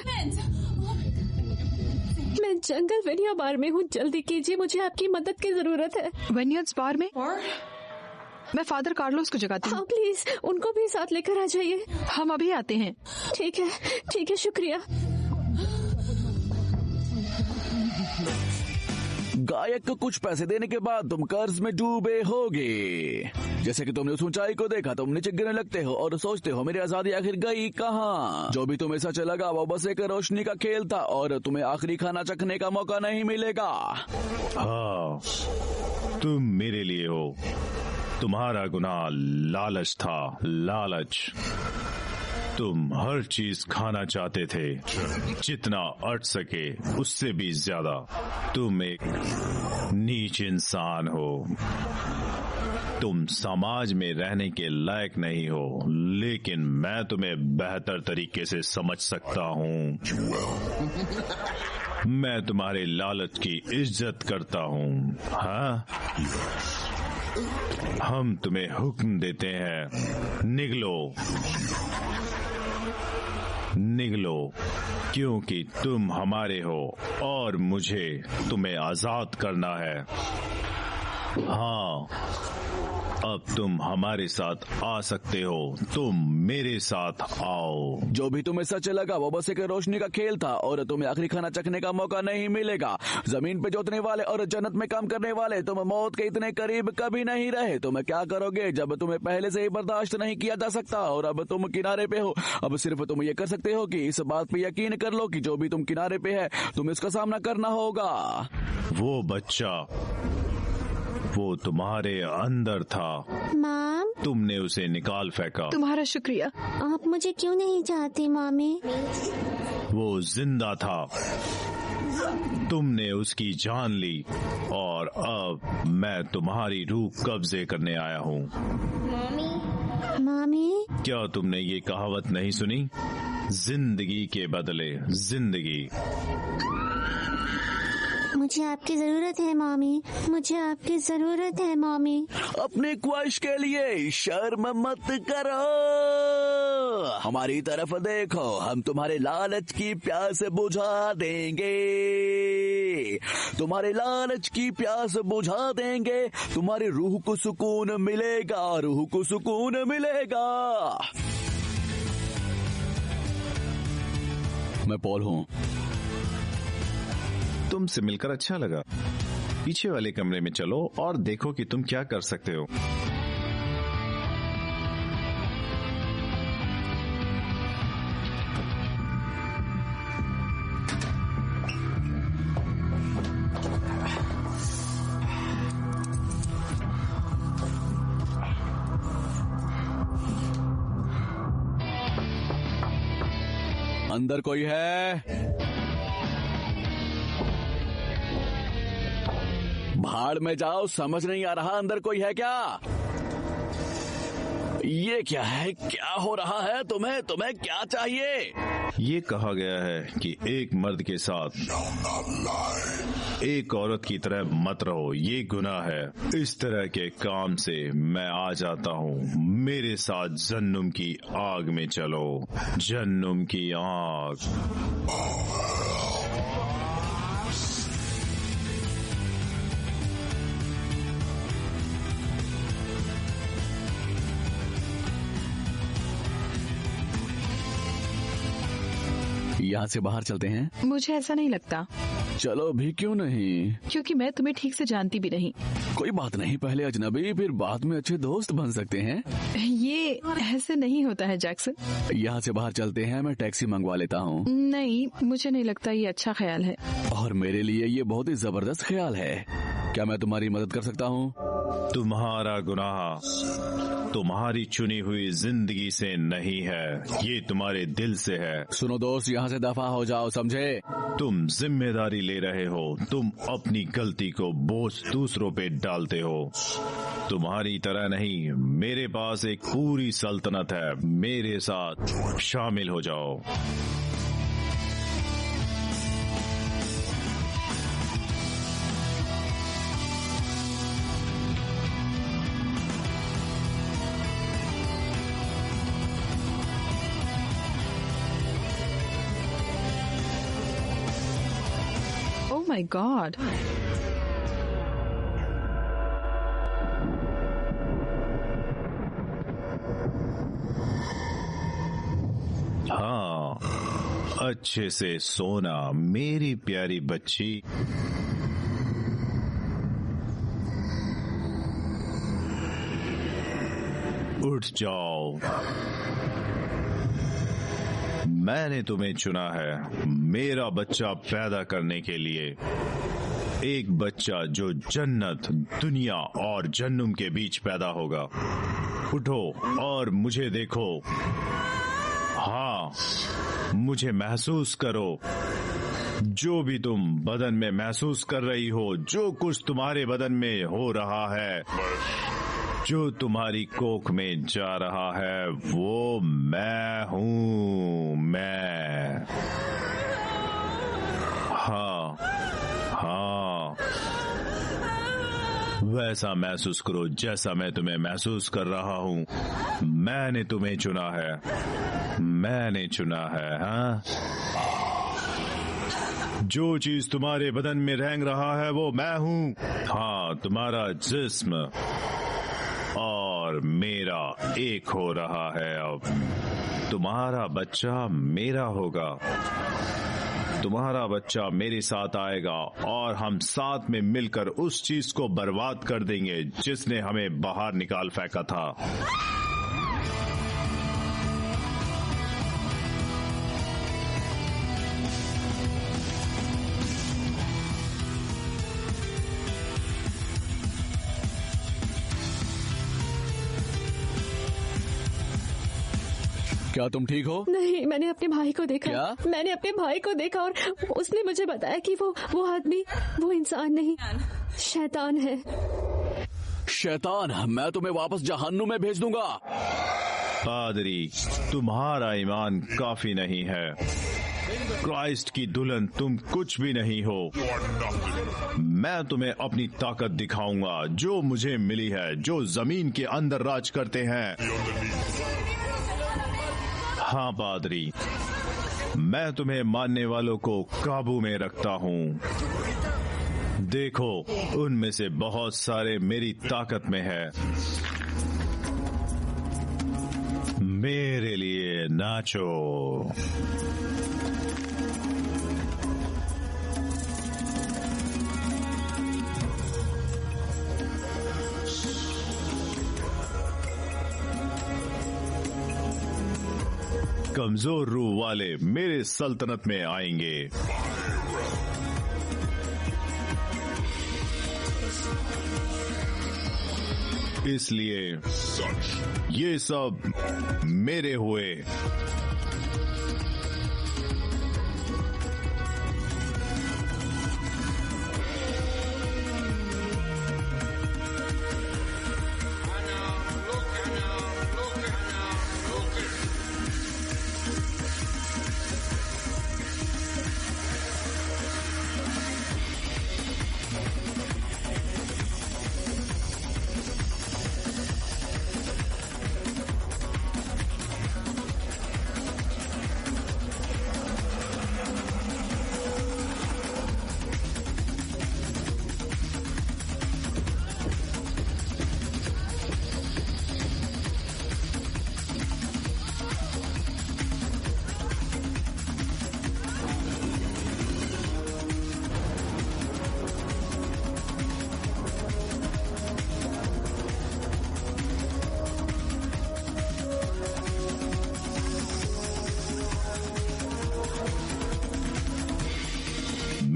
मैं जंगल वेनिया बार में हूँ, जल्दी कीजिए, मुझे आपकी मदद की जरूरत है। वेनियर्स बार में? मैं फादर कार्लोस को जगाती हूँ। हाँ प्लीज, उनको भी साथ लेकर आ जाइए। हम अभी आते हैं। ठीक है, शुक्रिया। गायक को कुछ पैसे देने के बाद तुम कर्ज में डूबे होगे। जैसे कि तुमने उस ऊंचाई को देखा, तुम नीचे गिरने लगते हो और सोचते हो मेरी आजादी आखिर गई कहाँ। जो भी तुम्हें सच लगा वो बस एक रोशनी का खेल था और तुम्हें आखिरी खाना चखने का मौका नहीं मिलेगा। हाँ, तुम मेरे लिए हो। तुम्हारा गुनाह लालच था, लालच। तुम हर चीज खाना चाहते थे, जितना अट सके उससे भी ज्यादा। तुम एक नीच इंसान हो। तुम समाज में रहने के लायक नहीं हो, लेकिन मैं तुम्हें बेहतर तरीके से समझ सकता हूँ। मैं तुम्हारे लालच की इज्जत करता हूँ। हाँ, हम तुम्हें हुक्म देते हैं, निगलो, क्योंकि तुम हमारे हो और मुझे तुम्हें आजाद करना है। हाँ, अब तुम हमारे साथ आ सकते हो, तुम मेरे साथ आओ। जो भी तुम्हें सच लगा वो बस एक रोशनी का खेल था और तुम्हें आखिरी खाना चखने का मौका नहीं मिलेगा। जमीन पे जोतने वाले और जन्नत में काम करने वाले तुम मौत के इतने करीब कभी नहीं रहे। तुम क्या करोगे जब तुम्हें पहले से ही बर्दाश्त नहीं किया जा सकता और अब तुम किनारे पे हो। अब सिर्फ तुम ये कर सकते हो कि इस बात पे यकीन कर लो कि जो भी तुम किनारे पे है तुम इसका सामना करना होगा। वो बच्चा, वो तुम्हारे अंदर था। माम, तुमने उसे निकाल फेंका। तुम्हारा शुक्रिया। आप मुझे क्यों नहीं चाहती मामी? वो जिंदा था, तुमने उसकी जान ली और अब मैं तुम्हारी रूह कब्जे करने आया हूँ। मामी, क्या तुमने ये कहावत नहीं सुनी? जिंदगी के बदले जिंदगी। मुझे आपकी जरूरत है मामी, मुझे आपकी जरूरत है मामी। अपनी ख्वाहिश के लिए शर्म मत करो। हमारी तरफ देखो, हम तुम्हारे लालच की प्यास बुझा देंगे। तुम्हारे लालच की प्यास बुझा देंगे। तुम्हारी रूह को सुकून मिलेगा, रूह को सुकून मिलेगा। मैं पॉल हूँ। तुमसे मिलकर अच्छा लगा। पीछे वाले कमरे में चलो और देखो कि तुम क्या कर सकते हो। अंदर कोई है? भाड़ में जाओ, समझ नहीं आ रहा अंदर कोई है क्या? ये क्या है? क्या हो रहा है? तुम्हें क्या चाहिए? ये कहा गया है कि एक मर्द के साथ एक औरत की तरह मत रहो, ये गुनाह है। इस तरह के काम से मैं आ जाता हूँ। मेरे साथ जन्नुम की आग में चलो, जन्नुम की आग। यहाँ से बाहर चलते हैं। मुझे ऐसा नहीं लगता। चलो भी क्यों नहीं? क्योंकि मैं तुम्हें ठीक से जानती भी नहीं। कोई बात नहीं, पहले अजनबी फिर बाद में अच्छे दोस्त बन सकते हैं। ये ऐसे नहीं होता है जैक्सन। यहाँ से बाहर चलते हैं, मैं टैक्सी मंगवा लेता हूँ। नहीं, मुझे नहीं लगता ये अच्छा ख्याल है। और मेरे लिए ये बहुत ही जबरदस्त ख्याल है। क्या मैं तुम्हारी मदद कर सकता हूँ? तुम्हारा गुनाह तुम्हारी चुनी हुई जिंदगी से नहीं है, ये तुम्हारे दिल से है। सुनो दोस्त, यहाँ से दफा हो जाओ, समझे? तुम जिम्मेदारी ले रहे हो, तुम अपनी गलती को बोझ दूसरों पे डालते हो। तुम्हारी तरह नहीं, मेरे पास एक पूरी सल्तनत है, मेरे साथ शामिल हो जाओ। My God. हाँ, अच्छे से सोना मेरी प्यारी बच्ची। उठ जाओ, मैंने तुम्हें चुना है मेरा बच्चा पैदा करने के लिए। एक बच्चा जो जन्नत, दुनिया और जन्नुम के बीच पैदा होगा। उठो और मुझे देखो। हाँ, मुझे महसूस करो। जो भी तुम बदन में महसूस कर रही हो, जो कुछ तुम्हारे बदन में हो रहा है, जो तुम्हारी कोख में जा रहा है, वो मैं हूँ। मैं। हाँ, हाँ, वैसा महसूस करो जैसा मैं तुम्हें महसूस कर रहा हूँ। मैंने तुम्हें चुना है, मैंने चुना है। हाँ, जो चीज तुम्हारे बदन में रेंग रहा है वो मैं हूँ। हाँ, तुम्हारा जिस्म और मेरा एक हो रहा है। अब तुम्हारा बच्चा मेरा होगा, तुम्हारा बच्चा मेरे साथ आएगा और हम साथ में मिलकर उस चीज को बर्बाद कर देंगे जिसने हमें बाहर निकाल फेंका था। क्या तुम ठीक हो? नहीं, मैंने अपने भाई को देखा। क्या? मैंने अपने भाई को देखा और उसने मुझे बताया कि वो आदमी, वो इंसान नहीं, शैतान है। शैतान? मैं तुम्हें वापस जहन्नुम में भेज दूंगा। पादरी, तुम्हारा ईमान काफी नहीं है। क्राइस्ट की दुल्हन तुम कुछ भी नहीं हो। मैं तुम्हें अपनी ताकत दिखाऊंगा जो मुझे मिली है, जो जमीन के अंदर राज करते हैं। हाँ पादरी, मैं तुम्हें मानने वालों को काबू में रखता हूँ। देखो, उनमें से बहुत सारे मेरी ताकत में है। मेरे लिए नाचो। कमजोर रूह वाले मेरे सल्तनत में आएंगे। इसलिए ये सब मेरे हुए।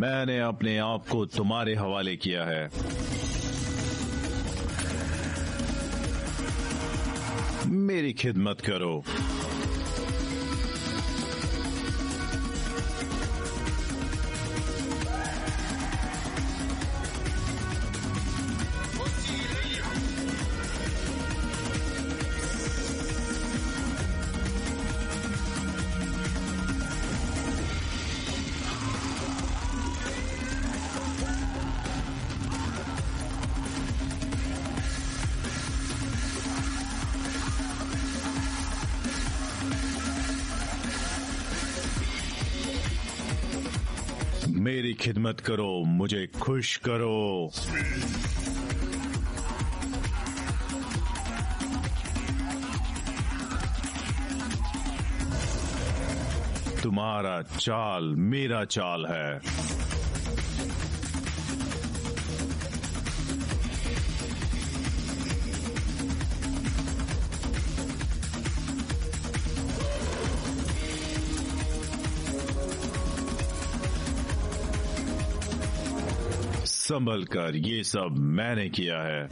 मैंने अपने आप को तुम्हारे हवाले किया है। मेरी खिदमत करो। मेरी खिदमत करो, मुझे खुश करो। तुम्हारा चाल मेरा चाल है। संभल कर, ये सब मैंने किया है।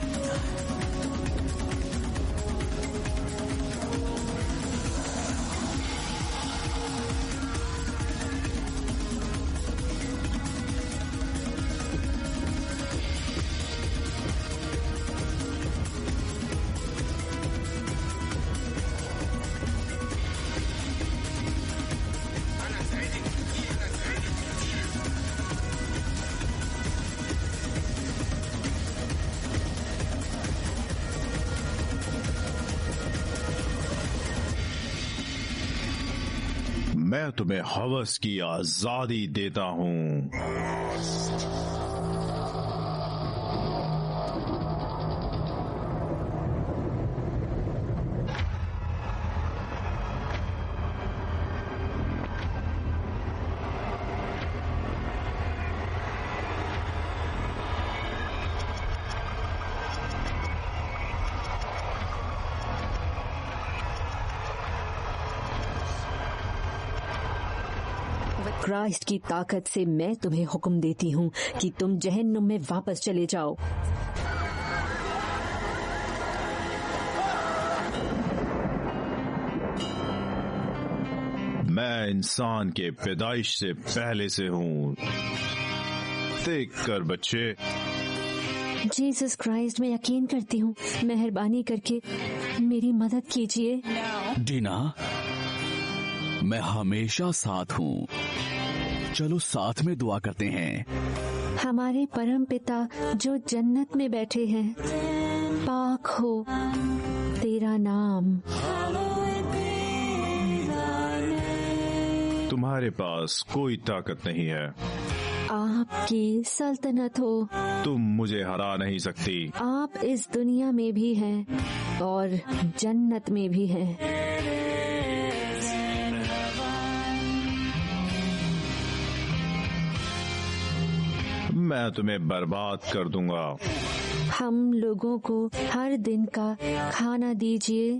मैं तुम्हें हवस की आजादी देता हूँ। क्राइस्ट की ताकत से मैं तुम्हें हुक्म देती हूँ कि तुम जहन्नुम में वापस चले जाओ। मैं इंसान के पैदाइश से पहले से हूँ। देख कर बच्चे। जीसस क्राइस्ट, मैं यकीन करती हूँ, मेहरबानी करके मेरी मदद कीजिए। डीना, मैं हमेशा साथ हूँ। चलो साथ में दुआ करते हैं। हमारे परम पिता जो जन्नत में बैठे हैं, पाक हो तेरा नाम। तुम्हारे पास कोई ताकत नहीं है। आपकी सल्तनत हो। तुम मुझे हरा नहीं सकती। आप इस दुनिया में भी हैं और जन्नत में भी हैं। मैं तुम्हें बर्बाद कर दूंगा। हम लोगों को हर दिन का खाना दीजिए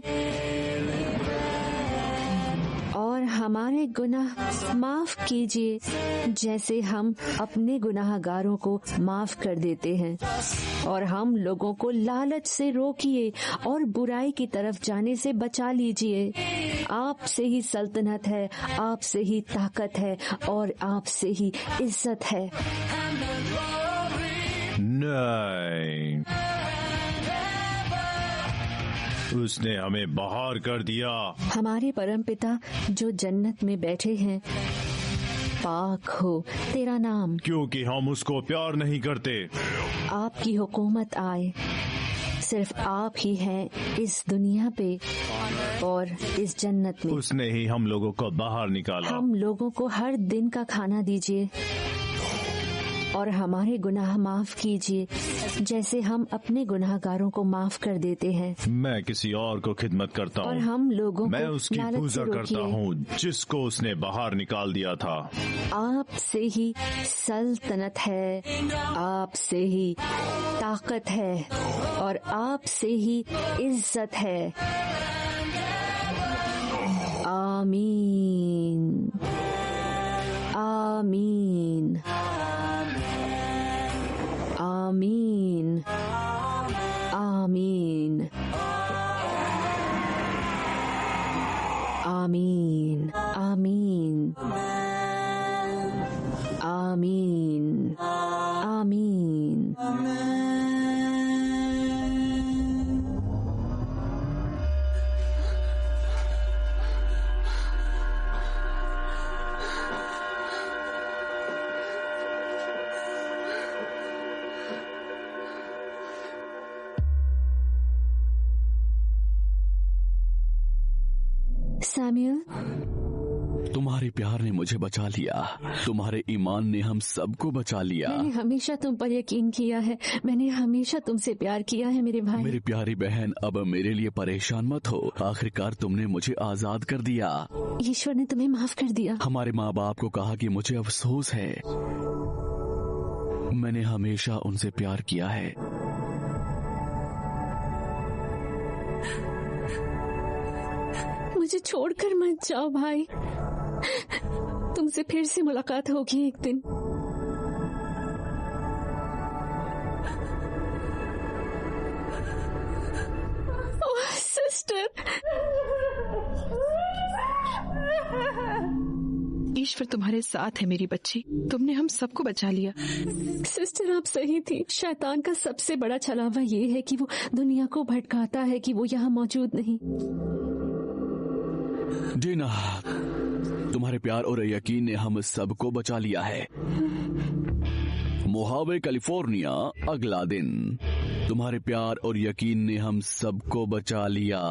और हमारे गुनाह माफ कीजिए जैसे हम अपने गुनाहगारों को माफ कर देते हैं। और हम लोगों को लालच से रोकिए और बुराई की तरफ जाने से बचा लीजिए। आपसे ही सल्तनत है, आपसे ही ताकत है और आपसे ही इज्जत है। नहीं, उसने हमें बाहर कर दिया। हमारे परम पिता जो जन्नत में बैठे हैं, पाक हो तेरा नाम। क्योंकि हम उसको प्यार नहीं करते। आपकी हुकूमत आए। सिर्फ आप ही हैं इस दुनिया पे और इस जन्नत में। उसने ही हम लोगों को बाहर निकाला। हम लोगों को हर दिन का खाना दीजिए और हमारे गुनाह माफ कीजिए जैसे हम अपने गुनाहगारों को माफ कर देते हैं। मैं किसी और को खिदमत करता हूँ और हम लोगों मैं को उसकी लालच पूजा से करता रोकिए। हूँ जिसको उसने बाहर निकाल दिया था। आपसे ही सल्तनत है, आपसे ही ताकत है और आपसे ही इज्जत है। आमीन, आमीन। यकीन। सैमुअल, तुम्हारे प्यार ने मुझे बचा लिया, तुम्हारे ईमान ने हम सबको बचा लिया। मैंने हमेशा तुम पर यकीन किया है, मैंने हमेशा तुमसे प्यार किया है मेरे भाई। मेरी प्यारी बहन, अब मेरे लिए परेशान मत हो, आखिरकार तुमने मुझे आजाद कर दिया। ईश्वर ने तुम्हें माफ कर दिया। हमारे माँ बाप को कहा कि मुझे अफसोस है, मैंने हमेशा उनसे प्यार किया है। मुझे छोड़कर मत जाओ भाई, तुमसे फिर से मुलाकात होगी एक दिन। ओह सिस्टर। ईश्वर तुम्हारे साथ है मेरी बच्ची, तुमने हम सबको बचा लिया। सिस्टर आप सही थी, शैतान का सबसे बड़ा छलावा ये है कि वो दुनिया को भटकाता है कि वो यहाँ मौजूद नहीं। जीना, तुम्हारे प्यार और यकीन ने हम सबको बचा लिया है। मोहावे कैलिफोर्निया, अगला दिन। तुम्हारे प्यार और यकीन ने हम सबको बचा लिया।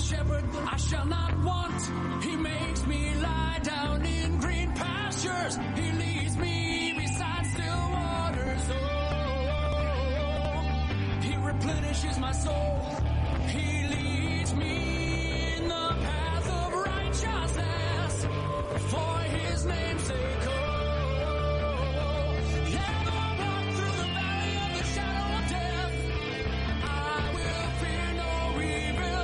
Shepherd, I shall not want. He makes me lie down in green pastures. He leads me beside still waters. Oh, he replenishes my soul. He leads me in the path of righteousness for his name's sake. Oh, yeah, though I walk through the valley of the shadow of death, I will fear no evil.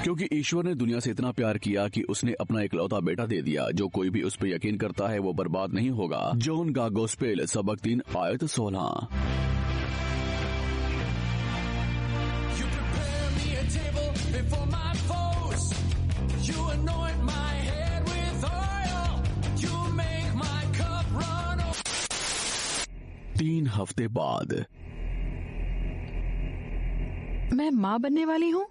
क्योंकि ईश्वर ने दुनिया से इतना प्यार किया कि उसने अपना इकलौता बेटा दे दिया, जो कोई भी उस पर यकीन करता है वो बर्बाद नहीं होगा। जॉन का गोस्पेल सबक 3 आयत 16। तीन हफ्ते बाद मैं माँ बनने वाली हूँ।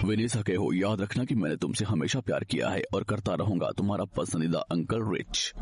वेनेसा केहो, याद रखना कि मैंने तुमसे हमेशा प्यार किया है और करता रहूंगा। तुम्हारा पसंदीदा अंकल रिच।